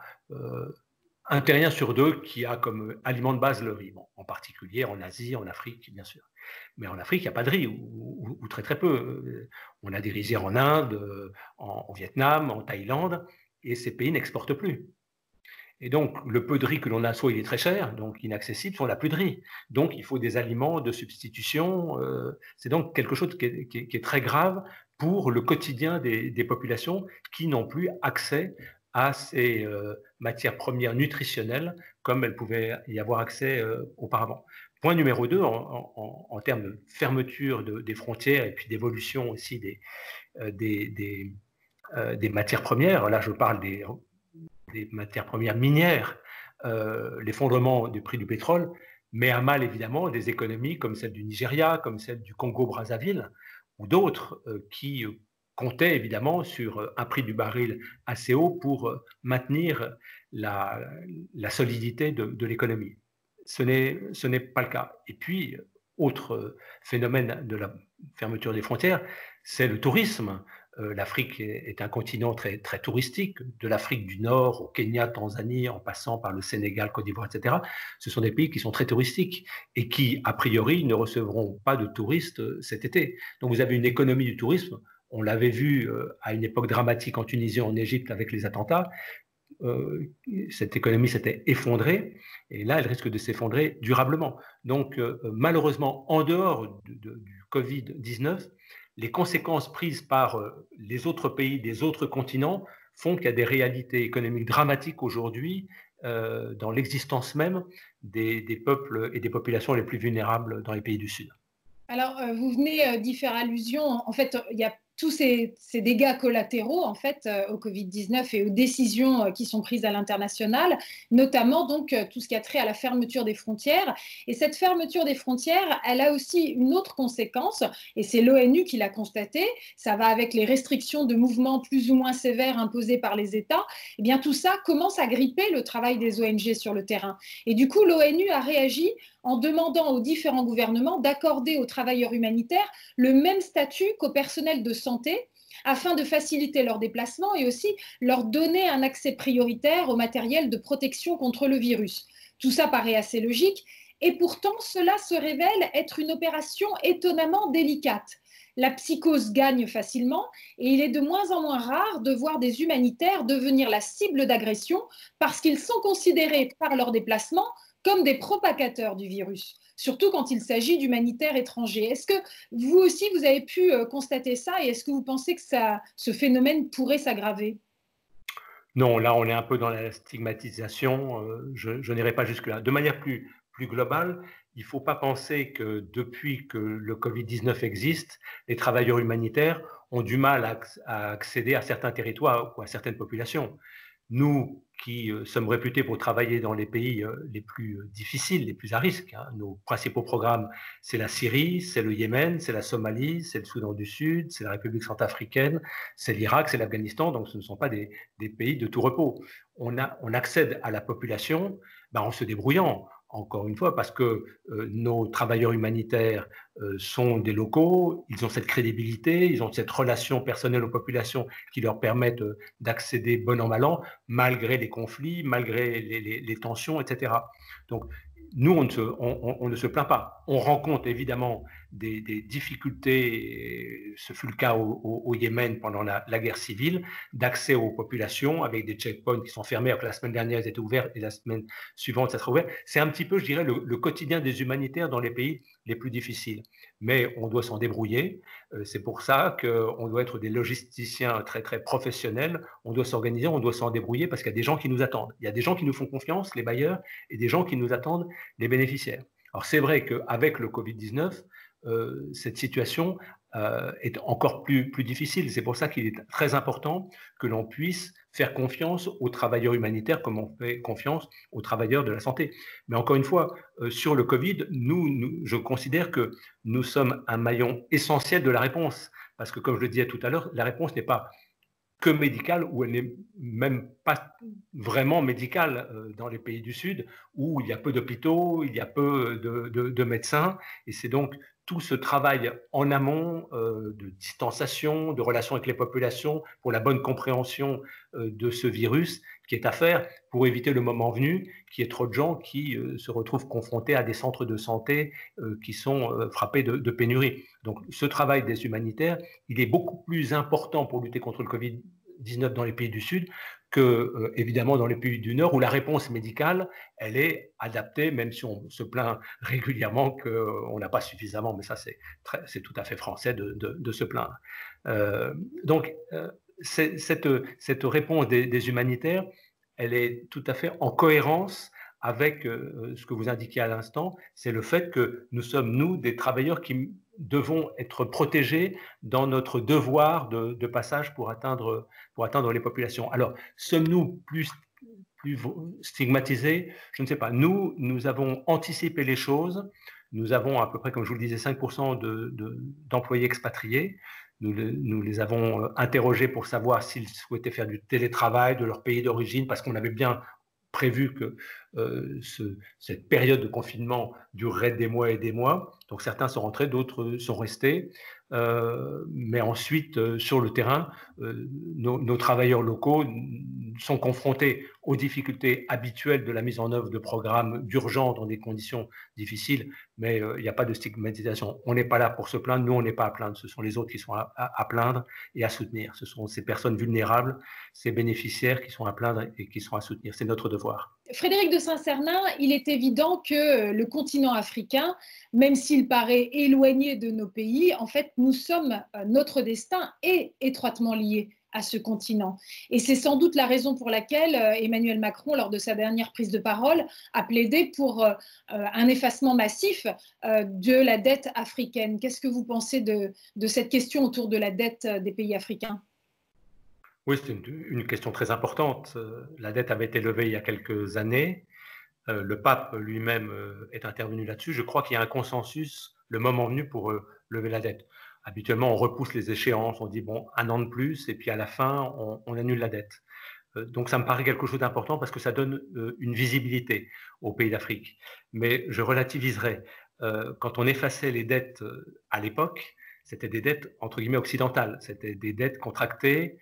un terrien sur deux qui a comme aliment de base le riz, bon, en particulier en Asie, en Afrique, bien sûr. Mais en Afrique, il n'y a pas de riz, ou très très peu. On a des rizières en Inde, en Vietnam, en Thaïlande, et ces pays n'exportent plus. Et donc, le peu de riz que l'on a, soit il est très cher, donc inaccessible, soit on n'a plus de riz. Donc, il faut des aliments de substitution. C'est donc quelque chose qui est très grave pour le quotidien des populations qui n'ont plus accès à ces matières premières nutritionnelles comme elles pouvaient y avoir accès auparavant. Point numéro 2, en termes de fermeture des frontières et puis d'évolution aussi des matières premières, là je parle des matières premières minières, l'effondrement du prix du pétrole met à mal évidemment des économies comme celle du Nigeria, comme celle du Congo-Brazzaville, ou d'autres qui comptaient évidemment sur un prix du baril assez haut pour maintenir la, la solidité de l'économie. Ce n'est pas le cas. Et puis, autre phénomène de la fermeture des frontières, c'est le tourisme. L'Afrique est un continent très, très touristique, de l'Afrique du Nord au Kenya, Tanzanie, en passant par le Sénégal, Côte d'Ivoire, etc. Ce sont des pays qui sont très touristiques et qui, a priori, ne recevront pas de touristes cet été. Donc vous avez une économie du tourisme. On l'avait vu à une époque dramatique en Tunisie, en Égypte, avec les attentats. Cette économie s'était effondrée et là, elle risque de s'effondrer durablement. Donc, malheureusement, en dehors du Covid-19, les conséquences prises par les autres pays des autres continents font qu'il y a des réalités économiques dramatiques aujourd'hui dans l'existence même des peuples et des populations les plus vulnérables dans les pays du Sud. Alors, vous venez d'y faire allusion. En fait, il y a tous ces dégâts collatéraux en fait, au Covid-19 et aux décisions qui sont prises à l'international, notamment donc tout ce qui a trait à la fermeture des frontières. Et cette fermeture des frontières, elle a aussi une autre conséquence, et c'est l'ONU qui l'a constaté. Ça va avec les restrictions de mouvements plus ou moins sévères imposées par les États. Eh bien, tout ça commence à gripper le travail des ONG sur le terrain. Et du coup, l'ONU a réagi en demandant aux différents gouvernements d'accorder aux travailleurs humanitaires le même statut qu'au personnel de santé afin de faciliter leurs déplacements et aussi leur donner un accès prioritaire au matériel de protection contre le virus. Tout ça paraît assez logique et pourtant cela se révèle être une opération étonnamment délicate. La psychose gagne facilement et il est de moins en moins rare de voir des humanitaires devenir la cible d'agressions parce qu'ils sont considérés par leur déplacement comme des propagateurs du virus, surtout quand il s'agit d'humanitaires étrangers. Est-ce que vous aussi, vous avez pu constater ça et est-ce que vous pensez que ce phénomène pourrait s'aggraver? Non, là, on est un peu dans la stigmatisation. Je n'irai pas jusque-là. De manière plus globale, il ne faut pas penser que depuis que le Covid-19 existe, les travailleurs humanitaires ont du mal à accéder à certains territoires ou à certaines populations. Nous qui sommes réputés pour travailler dans les pays les plus difficiles, les plus à risque, hein, nos principaux programmes, c'est la Syrie, c'est le Yémen, c'est la Somalie, c'est le Soudan du Sud, c'est la République centrafricaine, c'est l'Irak, c'est l'Afghanistan, donc ce ne sont pas des pays de tout repos. On accède à la population en se débrouillant, encore une fois, parce que nos travailleurs humanitaires sont des locaux, ils ont cette crédibilité, ils ont cette relation personnelle aux populations qui leur permettent d'accéder bon an mal an, malgré les conflits, malgré les tensions, etc. Donc, nous, on ne se plaint pas. On rencontre évidemment des difficultés, ce fut le cas au Yémen pendant la guerre civile, d'accès aux populations avec des checkpoints qui sont fermés, alors que la semaine dernière, ils étaient ouverts et la semaine suivante, ça sera ouvert. C'est un petit peu, je dirais, le quotidien des humanitaires dans les pays les plus difficiles. Mais on doit s'en débrouiller. C'est pour ça qu'on doit être des logisticiens très, très professionnels. On doit s'organiser, on doit s'en débrouiller parce qu'il y a des gens qui nous attendent. Il y a des gens qui nous font confiance, les bailleurs, et des gens qui nous attendent, les bénéficiaires. Alors c'est vrai qu'avec le Covid-19, cette situation est encore plus difficile. C'est pour ça qu'il est très important que l'on puisse faire confiance aux travailleurs humanitaires comme on fait confiance aux travailleurs de la santé. Mais encore une fois, sur le Covid, je considère que nous sommes un maillon essentiel de la réponse. Parce que, comme je le disais tout à l'heure, la réponse n'est pas que médicale, ou elle n'est même pas vraiment médicale dans les pays du Sud, où il y a peu d'hôpitaux, il y a peu de médecins, et c'est donc tout ce travail en amont de distanciation, de relations avec les populations, pour la bonne compréhension de ce virus, qui est à faire pour éviter le moment venu qu'il y ait trop de gens qui se retrouvent confrontés à des centres de santé qui sont frappés de pénurie. Donc ce travail des humanitaires, il est beaucoup plus important pour lutter contre le Covid-19 dans les pays du Sud que, évidemment, dans les pays du Nord, où la réponse médicale, elle est adaptée, même si on se plaint régulièrement qu'on n'a pas suffisamment, mais ça, c'est tout à fait français de se plaindre. Donc, cette réponse des humanitaires, elle est tout à fait en cohérence avec ce que vous indiquiez à l'instant, c'est le fait que nous sommes, nous, des travailleurs qui devons être protégés dans notre devoir de passage pour atteindre les populations. Alors, sommes-nous plus stigmatisés? Je ne sais pas. Nous avons anticipé les choses Nous avons à peu près, comme je vous le disais, 5% d'employés expatriés. Nous les avons interrogés pour savoir s'ils souhaitaient faire du télétravail de leur pays d'origine, parce qu'on avait bien prévu que cette période de confinement durerait des mois et des mois. Donc certains sont rentrés, d'autres sont restés. Mais ensuite, sur le terrain, nos travailleurs locaux sont confrontés aux difficultés habituelles de la mise en œuvre de programmes d'urgence dans des conditions difficiles, mais il n'y a pas de stigmatisation. On n'est pas là pour se plaindre, nous on n'est pas à plaindre, ce sont les autres qui sont à plaindre et à soutenir. Ce sont ces personnes vulnérables, ces bénéficiaires qui sont à plaindre et qui sont à soutenir. C'est notre devoir. Frédéric de Saint-Sernin, il est évident que le continent africain, même s'il paraît éloigné de nos pays, en fait, notre destin est étroitement lié à ce continent. Et c'est sans doute la raison pour laquelle Emmanuel Macron, lors de sa dernière prise de parole, a plaidé pour un effacement massif de la dette africaine. Qu'est-ce que vous pensez de cette question autour de la dette des pays africains ? Oui, c'est une question très importante. La dette avait été levée il y a quelques années. Le pape lui-même est intervenu là-dessus. Je crois qu'il y a un consensus, le moment venu, pour lever la dette. Habituellement, on repousse les échéances, on dit bon, 1 an de plus, et puis à la fin, on annule la dette. Donc ça me paraît quelque chose d'important parce que ça donne une visibilité aux pays d'Afrique. Mais je relativiserai. Quand on effaçait les dettes à l'époque, c'était des dettes entre guillemets occidentales. C'était des dettes contractées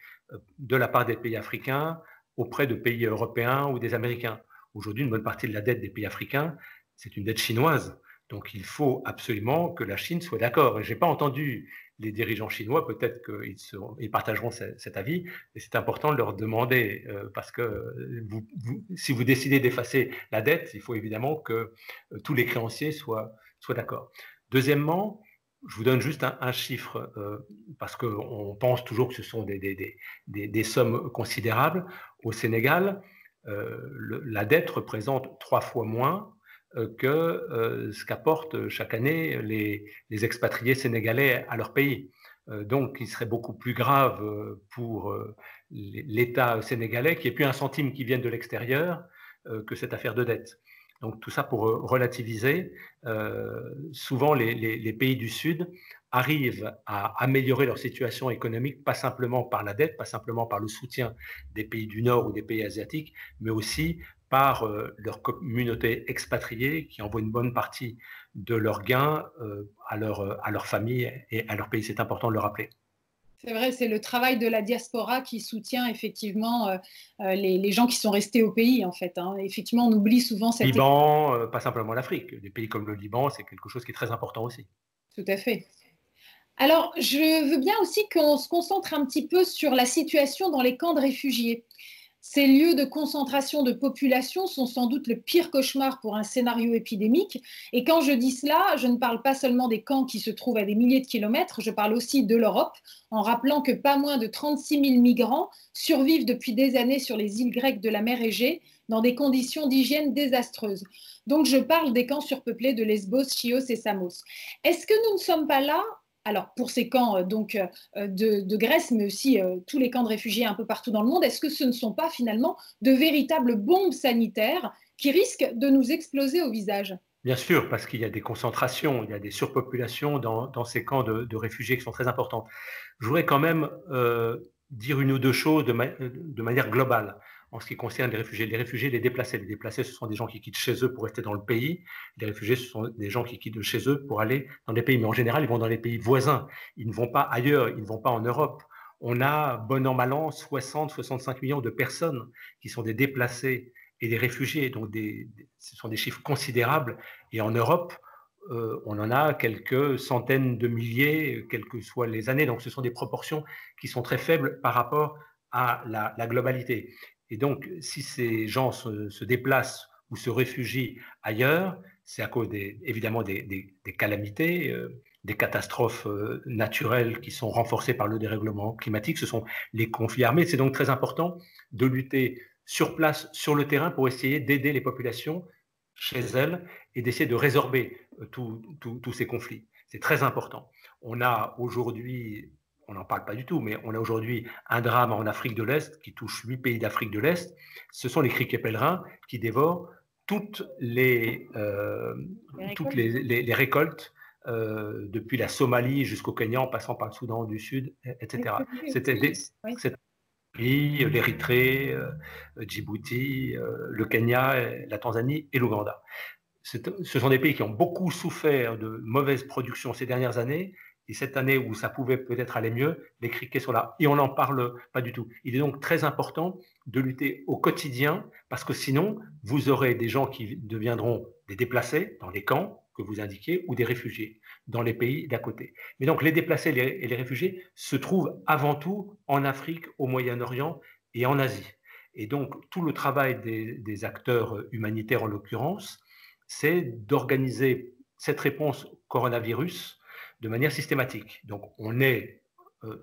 de la part des pays africains auprès de pays européens ou des Américains. Aujourd'hui, une bonne partie de la dette des pays africains, c'est une dette chinoise. Donc il faut absolument que la Chine soit d'accord. Et je n'ai pas entendu les dirigeants chinois, peut-être qu'ils partageront cet avis, et c'est important de leur demander, parce que si vous décidez d'effacer la dette, il faut évidemment que tous les créanciers soient d'accord. Deuxièmement, je vous donne juste un chiffre, parce qu'on pense toujours que ce sont des sommes considérables. Au Sénégal, la dette représente 3 fois moins que ce qu'apportent chaque année les expatriés sénégalais à leur pays. Donc, il serait beaucoup plus grave pour l'État sénégalais qu'il n'y ait plus un centime qui vienne de l'extérieur que cette affaire de dette. Donc, tout ça pour relativiser. Souvent, les pays du Sud arrivent à améliorer leur situation économique, pas simplement par la dette, pas simplement par le soutien des pays du Nord ou des pays asiatiques, mais aussi par leur communauté expatriée qui envoie une bonne partie de leurs gains à leur famille et à leur pays. C'est important de le rappeler. C'est vrai, c'est le travail de la diaspora qui soutient effectivement les gens qui sont restés au pays, en fait. Hein. Effectivement, on oublie souvent cette... Liban, pas simplement l'Afrique. Des pays comme le Liban, c'est quelque chose qui est très important aussi. Tout à fait. Alors, je veux bien aussi qu'on se concentre un petit peu sur la situation dans les camps de réfugiés. Ces lieux de concentration de population sont sans doute le pire cauchemar pour un scénario épidémique. Et quand je dis cela, je ne parle pas seulement des camps qui se trouvent à des milliers de kilomètres, je parle aussi de l'Europe, en rappelant que pas moins de 36 000 migrants survivent depuis des années sur les îles grecques de la mer Égée dans des conditions d'hygiène désastreuses. Donc je parle des camps surpeuplés de Lesbos, Chios et Samos. Est-ce que nous ne sommes pas là? Alors, pour ces camps de Grèce, mais aussi tous les camps de réfugiés un peu partout dans le monde, est-ce que ce ne sont pas finalement de véritables bombes sanitaires qui risquent de nous exploser au visage? Bien sûr, parce qu'il y a des concentrations, il y a des surpopulations dans ces camps de réfugiés qui sont très importantes. Je voudrais quand même dire une ou deux choses de manière globale en ce qui concerne les réfugiés. Les réfugiés, les déplacés. Les déplacés, ce sont des gens qui quittent chez eux pour rester dans le pays. Les réfugiés, ce sont des gens qui quittent de chez eux pour aller dans des pays. Mais en général, ils vont dans les pays voisins. Ils ne vont pas ailleurs, ils ne vont pas en Europe. On a, bon an, mal an, 60-65 millions de personnes qui sont des déplacés et des réfugiés. Donc, ce sont des chiffres considérables. Et en Europe, on en a quelques centaines de milliers, quelles que soient les années. Donc, ce sont des proportions qui sont très faibles par rapport à la globalité. Et donc, si ces gens se déplacent ou se réfugient ailleurs, c'est à cause évidemment des calamités, des catastrophes naturelles qui sont renforcées par le dérèglement climatique. Ce sont les conflits armés. C'est donc très important de lutter sur place, sur le terrain, pour essayer d'aider les populations chez elles et d'essayer de résorber tous ces conflits. C'est très important. On a aujourd'hui, on n'en parle pas du tout, mais on a aujourd'hui un drame en Afrique de l'Est qui touche 8 pays d'Afrique de l'Est. Ce sont les criquets pèlerins qui dévorent toutes les, les récoltes, depuis la Somalie jusqu'au Kenya, en passant par le Soudan du Sud, etc. C'était l'Érythrée, Djibouti, le Kenya, la Tanzanie et l'Ouganda. Ce sont des pays qui ont beaucoup souffert de mauvaise production ces dernières années. Et cette année où ça pouvait peut-être aller mieux, les criquets sont là. Et on n'en parle pas du tout. Il est donc très important de lutter au quotidien, parce que sinon, vous aurez des gens qui deviendront des déplacés dans les camps que vous indiquez, ou des réfugiés dans les pays d'à côté. Mais donc les déplacés et les réfugiés se trouvent avant tout en Afrique, au Moyen-Orient et en Asie. Et donc tout le travail des acteurs humanitaires en l'occurrence, c'est d'organiser cette réponse au coronavirus de manière systématique. Donc, on est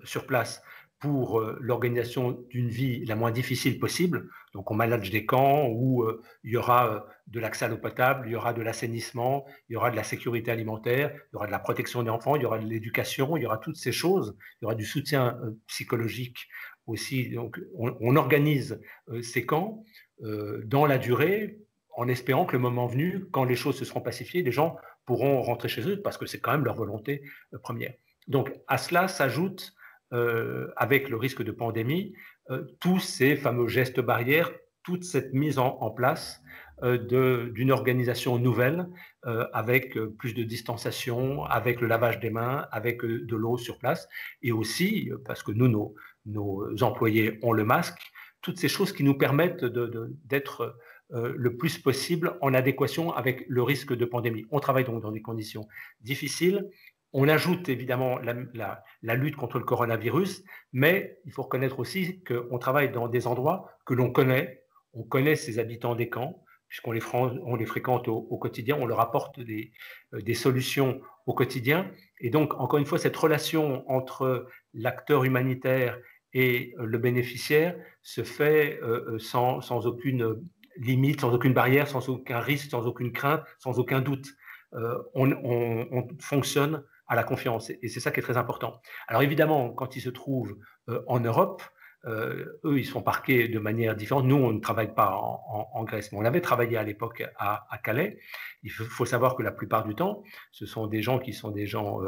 sur place pour l'organisation d'une vie la moins difficile possible. Donc, on manage des camps où il y aura de l'accès à l'eau potable, il y aura de l'assainissement, il y aura de la sécurité alimentaire, il y aura de la protection des enfants, il y aura de l'éducation, il y aura toutes ces choses, il y aura du soutien psychologique aussi. Donc, on organise ces camps dans la durée, en espérant que le moment venu, quand les choses se seront pacifiées, les gens pourront rentrer chez eux, parce que c'est quand même leur volonté première. Donc à cela s'ajoute, avec le risque de pandémie, tous ces fameux gestes barrières, toute cette mise en place d'une organisation nouvelle, avec plus de distanciation, avec le lavage des mains, avec de l'eau sur place, et aussi, parce que nous, nos employés ont le masque, toutes ces choses qui nous permettent d'être le plus possible en adéquation avec le risque de pandémie. On travaille donc dans des conditions difficiles. On ajoute évidemment la lutte contre le coronavirus, mais il faut reconnaître aussi qu'on travaille dans des endroits que l'on connaît. On connaît ces habitants des camps, puisqu'on les fréquente au quotidien, on leur apporte des solutions au quotidien. Et donc, encore une fois, cette relation entre l'acteur humanitaire et le bénéficiaire se fait sans aucune limite, sans aucune barrière, sans aucun risque, sans aucune crainte, sans aucun doute. On fonctionne à la confiance, et c'est ça qui est très important. Alors évidemment, quand ils se trouvent en Europe, eux, ils sont parqués de manière différente. Nous, on ne travaille pas en Grèce, mais on avait travaillé à l'époque à Calais. Il faut savoir que la plupart du temps, ce sont des gens qui sont des gens,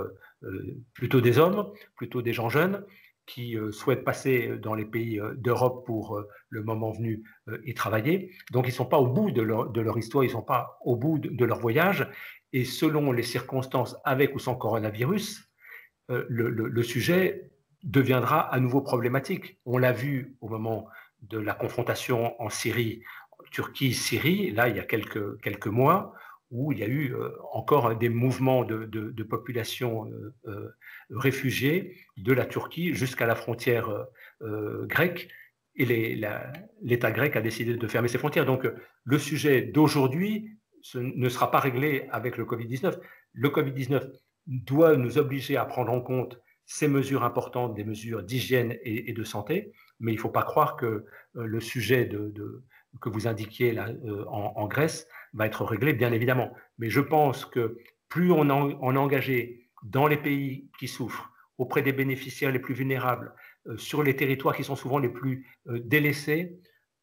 plutôt des hommes, plutôt des gens jeunes, qui souhaitent passer dans les pays d'Europe pour le moment venu y travailler. Donc, ils ne sont pas au bout de leur histoire, ils ne sont pas au bout de leur voyage. Et selon les circonstances, avec ou sans coronavirus, le sujet deviendra à nouveau problématique. On l'a vu au moment de la confrontation en Syrie, Turquie-Syrie, là, il y a quelques mois, où il y a eu encore des mouvements de population réfugiés de la Turquie jusqu'à la frontière grecque, et l'État grec a décidé de fermer ses frontières. Donc le sujet d'aujourd'hui ne sera pas réglé avec le Covid-19. Le Covid-19 doit nous obliger à prendre en compte ces mesures importantes, des mesures d'hygiène et de santé, mais il ne faut pas croire que le sujet que vous indiquiez là, en Grèce va être réglé, bien évidemment. Mais je pense que plus on est engagé dans les pays qui souffrent, auprès des bénéficiaires les plus vulnérables, sur les territoires qui sont souvent les plus délaissés,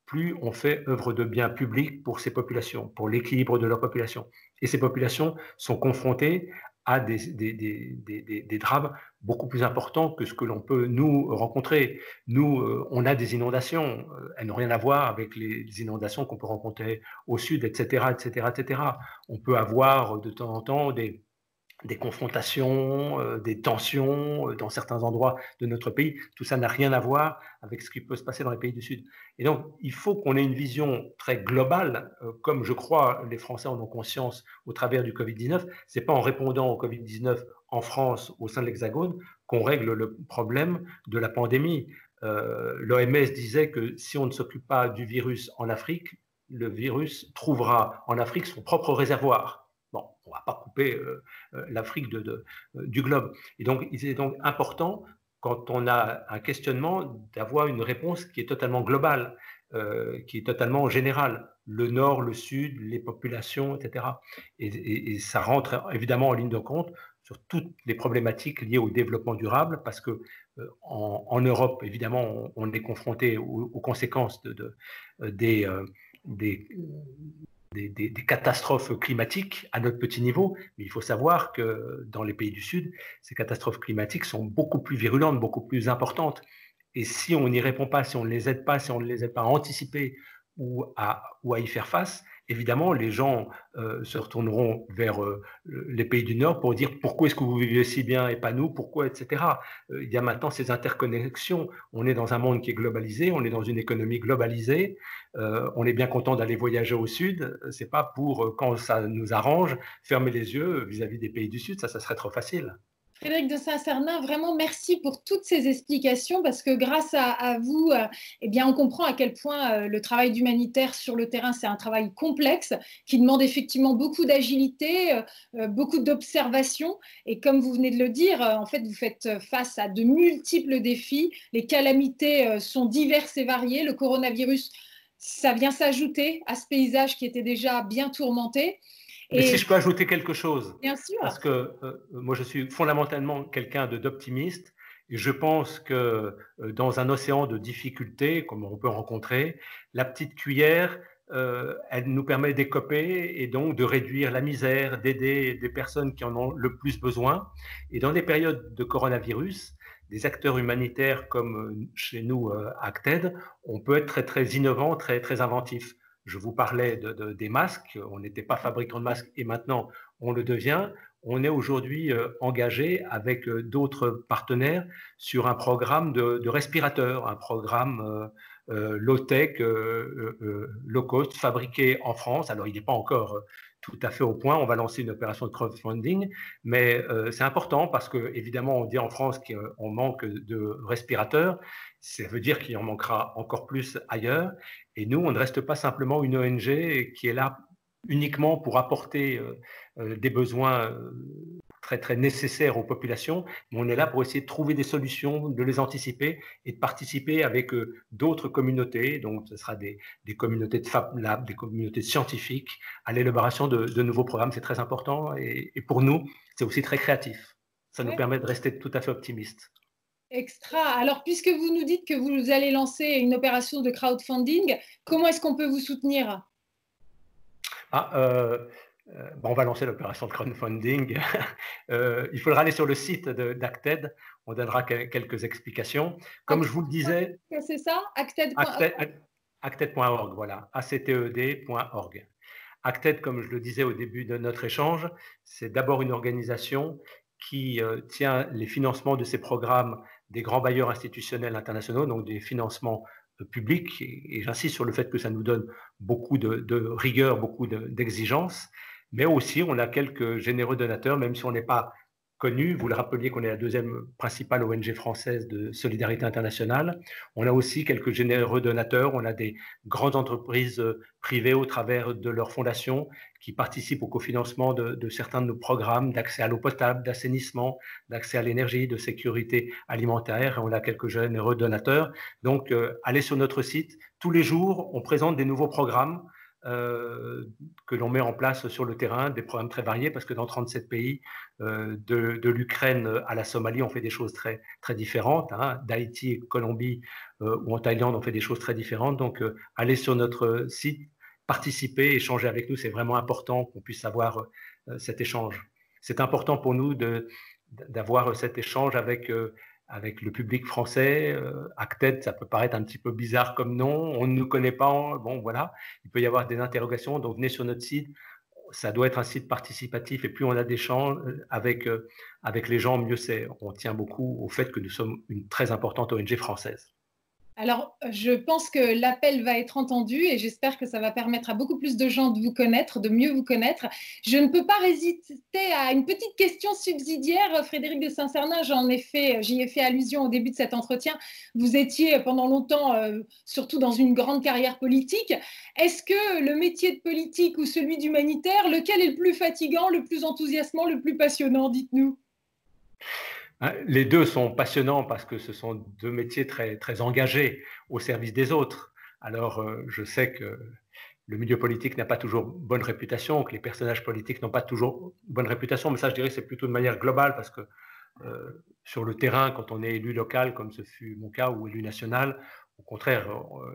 plus on fait œuvre de bien public pour ces populations, pour l'équilibre de leur population. Et ces populations sont confrontées à des drames beaucoup plus importants que ce que l'on peut nous rencontrer. Nous, on a des inondations, elles n'ont rien à voir avec les inondations qu'on peut rencontrer au sud, etc., etc., etc. On peut avoir de temps en temps des confrontations, des tensions dans certains endroits de notre pays. Tout ça n'a rien à voir avec ce qui peut se passer dans les pays du Sud. Et donc, il faut qu'on ait une vision très globale, comme je crois les Français en ont conscience au travers du Covid-19. Ce n'est pas en répondant au Covid-19 en France, au sein de l'Hexagone, qu'on règle le problème de la pandémie. L'OMS disait que si on ne s'occupe pas du virus en Afrique, le virus trouvera en Afrique son propre réservoir. Bon, on ne va pas couper l'Afrique du globe. Et donc, il est donc important, quand on a un questionnement, d'avoir une réponse qui est totalement globale, qui est totalement générale. Le Nord, le Sud, les populations, etc. Et ça rentre évidemment en ligne de compte sur toutes les problématiques liées au développement durable, parce que en Europe, évidemment, on est confronté aux conséquences des des catastrophes climatiques à notre petit niveau, mais il faut savoir que dans les pays du Sud, ces catastrophes climatiques sont beaucoup plus virulentes, beaucoup plus importantes. Et si on n'y répond pas, si on ne les aide pas, si on ne les aide pas à anticiper ou à y faire face, évidemment, les gens se retourneront vers les pays du Nord pour dire pourquoi est-ce que vous vivez si bien et pas nous, pourquoi, etc. Il y a maintenant ces interconnexions. On est dans un monde qui est globalisé, on est dans une économie globalisée. On est bien content d'aller voyager au Sud. C'est pas pour, quand ça nous arrange, fermer les yeux vis-à-vis des pays du Sud. Ça serait trop facile. Frédéric de Saint-Cernin, vraiment merci pour toutes ces explications parce que grâce à vous, eh bien, on comprend à quel point le travail d'humanitaire sur le terrain, c'est un travail complexe qui demande effectivement beaucoup d'agilité, beaucoup d'observation. Et comme vous venez de le dire, en fait, vous faites face à de multiples défis. Les calamités sont diverses et variées. Le coronavirus, ça vient s'ajouter à ce paysage qui était déjà bien tourmenté. Mais si je peux ajouter quelque chose, bien sûr. parce que moi je suis fondamentalement quelqu'un d'optimiste, et je pense que dans un océan de difficultés, comme on peut rencontrer, la petite cuillère, elle nous permet d'écoper et donc de réduire la misère, d'aider des personnes qui en ont le plus besoin. Et dans des périodes de coronavirus, des acteurs humanitaires comme chez nous, Acted, on peut être très, très innovant, très, très inventif. Je vous parlais des masques, on n'était pas fabricant de masques et maintenant on le devient. On est aujourd'hui engagé avec d'autres partenaires sur un programme de respirateurs, un programme low-tech, low-cost, fabriqué en France. Alors il n'est pas encore tout à fait au point, on va lancer une opération de crowdfunding, mais c'est important parce que évidemment on dit en France qu'on manque de respirateurs, ça veut dire qu'il en manquera encore plus ailleurs. Et nous, on ne reste pas simplement une ONG qui est là uniquement pour apporter des besoins très, très nécessaires aux populations, mais on est là pour essayer de trouver des solutions, de les anticiper et de participer avec d'autres communautés. Donc, ce sera des communautés de Fab Lab, des communautés scientifiques à l'élaboration de nouveaux programmes. C'est très important et pour nous, c'est aussi très créatif. Ça nous permet de rester tout à fait optimistes. Extra. Alors, puisque vous nous dites que vous allez lancer une opération de crowdfunding, comment est-ce qu'on peut vous soutenir? On va lancer l'opération de crowdfunding. Il faudra aller sur le site d'Acted. On donnera quelques explications. Comme je vous le disais, c'est ça, acted.org, voilà, acted.org. Acted, comme je le disais au début de notre échange, c'est d'abord une organisation qui tient les financements de ces programmes des grands bailleurs institutionnels internationaux, donc des financements publics. Et j'insiste sur le fait que ça nous donne beaucoup de rigueur, beaucoup d'exigences. Mais aussi, on a quelques généreux donateurs, même si on n'est pas connu. Vous le rappeliez qu'on est la deuxième principale ONG française de solidarité internationale. On a aussi quelques généreux donateurs. On a des grandes entreprises privées au travers de leurs fondations qui participent au cofinancement de certains de nos programmes d'accès à l'eau potable, d'assainissement, d'accès à l'énergie, de sécurité alimentaire. Et on a quelques généreux donateurs. Donc, allez sur notre site. Tous les jours, on présente des nouveaux programmes que l'on met en place sur le terrain, des programmes très variés, parce que dans 37 pays, de l'Ukraine à la Somalie, on fait des choses très, très différentes. Hein. D'Haïti et Colombie ou en Thaïlande, on fait des choses très différentes. Donc, allez sur notre site, participer, échanger avec nous. C'est vraiment important qu'on puisse avoir cet échange. C'est important pour nous d'avoir cet échange avec le public français. Acted, ça peut paraître un petit peu bizarre comme nom, on ne nous connaît pas, bon voilà, il peut y avoir des interrogations, donc venez sur notre site, ça doit être un site participatif et plus on a d'échanges avec les gens, mieux c'est. On tient beaucoup au fait que nous sommes une très importante ONG française. Alors, je pense que l'appel va être entendu et j'espère que ça va permettre à beaucoup plus de gens de vous connaître, de mieux vous connaître. Je ne peux pas résister à une petite question subsidiaire. Frédéric de Saint-Cernin, j'y ai fait allusion au début de cet entretien. Vous étiez pendant longtemps, surtout dans une grande carrière politique. Est-ce que le métier de politique ou celui d'humanitaire, lequel est le plus fatigant, le plus enthousiasmant, le plus passionnant? Dites-nous. Les deux sont passionnants parce que ce sont deux métiers très, très engagés au service des autres. Alors, je sais que le milieu politique n'a pas toujours bonne réputation, que les personnages politiques n'ont pas toujours bonne réputation, mais ça, je dirais que c'est plutôt de manière globale parce que sur le terrain, quand on est élu local, comme ce fut mon cas, ou élu national, au contraire,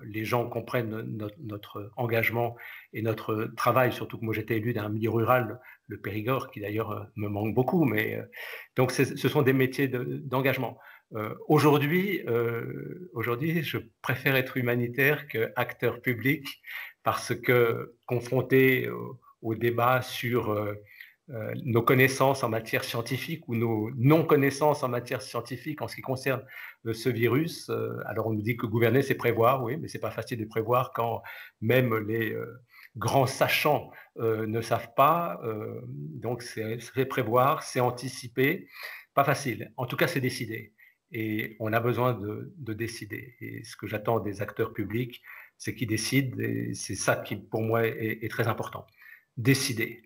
les gens comprennent notre engagement et notre travail, surtout que moi j'étais élu d'un milieu rural, le Périgord, qui d'ailleurs me manque beaucoup. Mais donc ce sont des métiers d'engagement. Aujourd'hui, je préfère être humanitaire qu'acteur public parce que confronté au débat sur nos connaissances en matière scientifique ou nos non-connaissances en matière scientifique en ce qui concerne ce virus. Alors on nous dit que gouverner, c'est prévoir, oui, mais c'est pas facile de prévoir quand même les grands sachants ne savent pas. Donc c'est prévoir, c'est anticiper, pas facile. En tout cas, c'est décider. Et on a besoin de décider. Et ce que j'attends des acteurs publics, c'est qu'ils décident, et c'est ça qui, pour moi, est très important. Décider.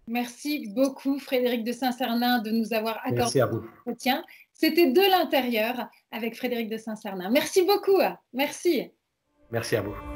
Merci beaucoup, Frédéric de Saint-Cernin, de nous avoir accordé Merci à vous. l'entretien. C'était De l'intérieur avec Frédéric de Saint-Cernin. Merci beaucoup. Merci. Merci à vous.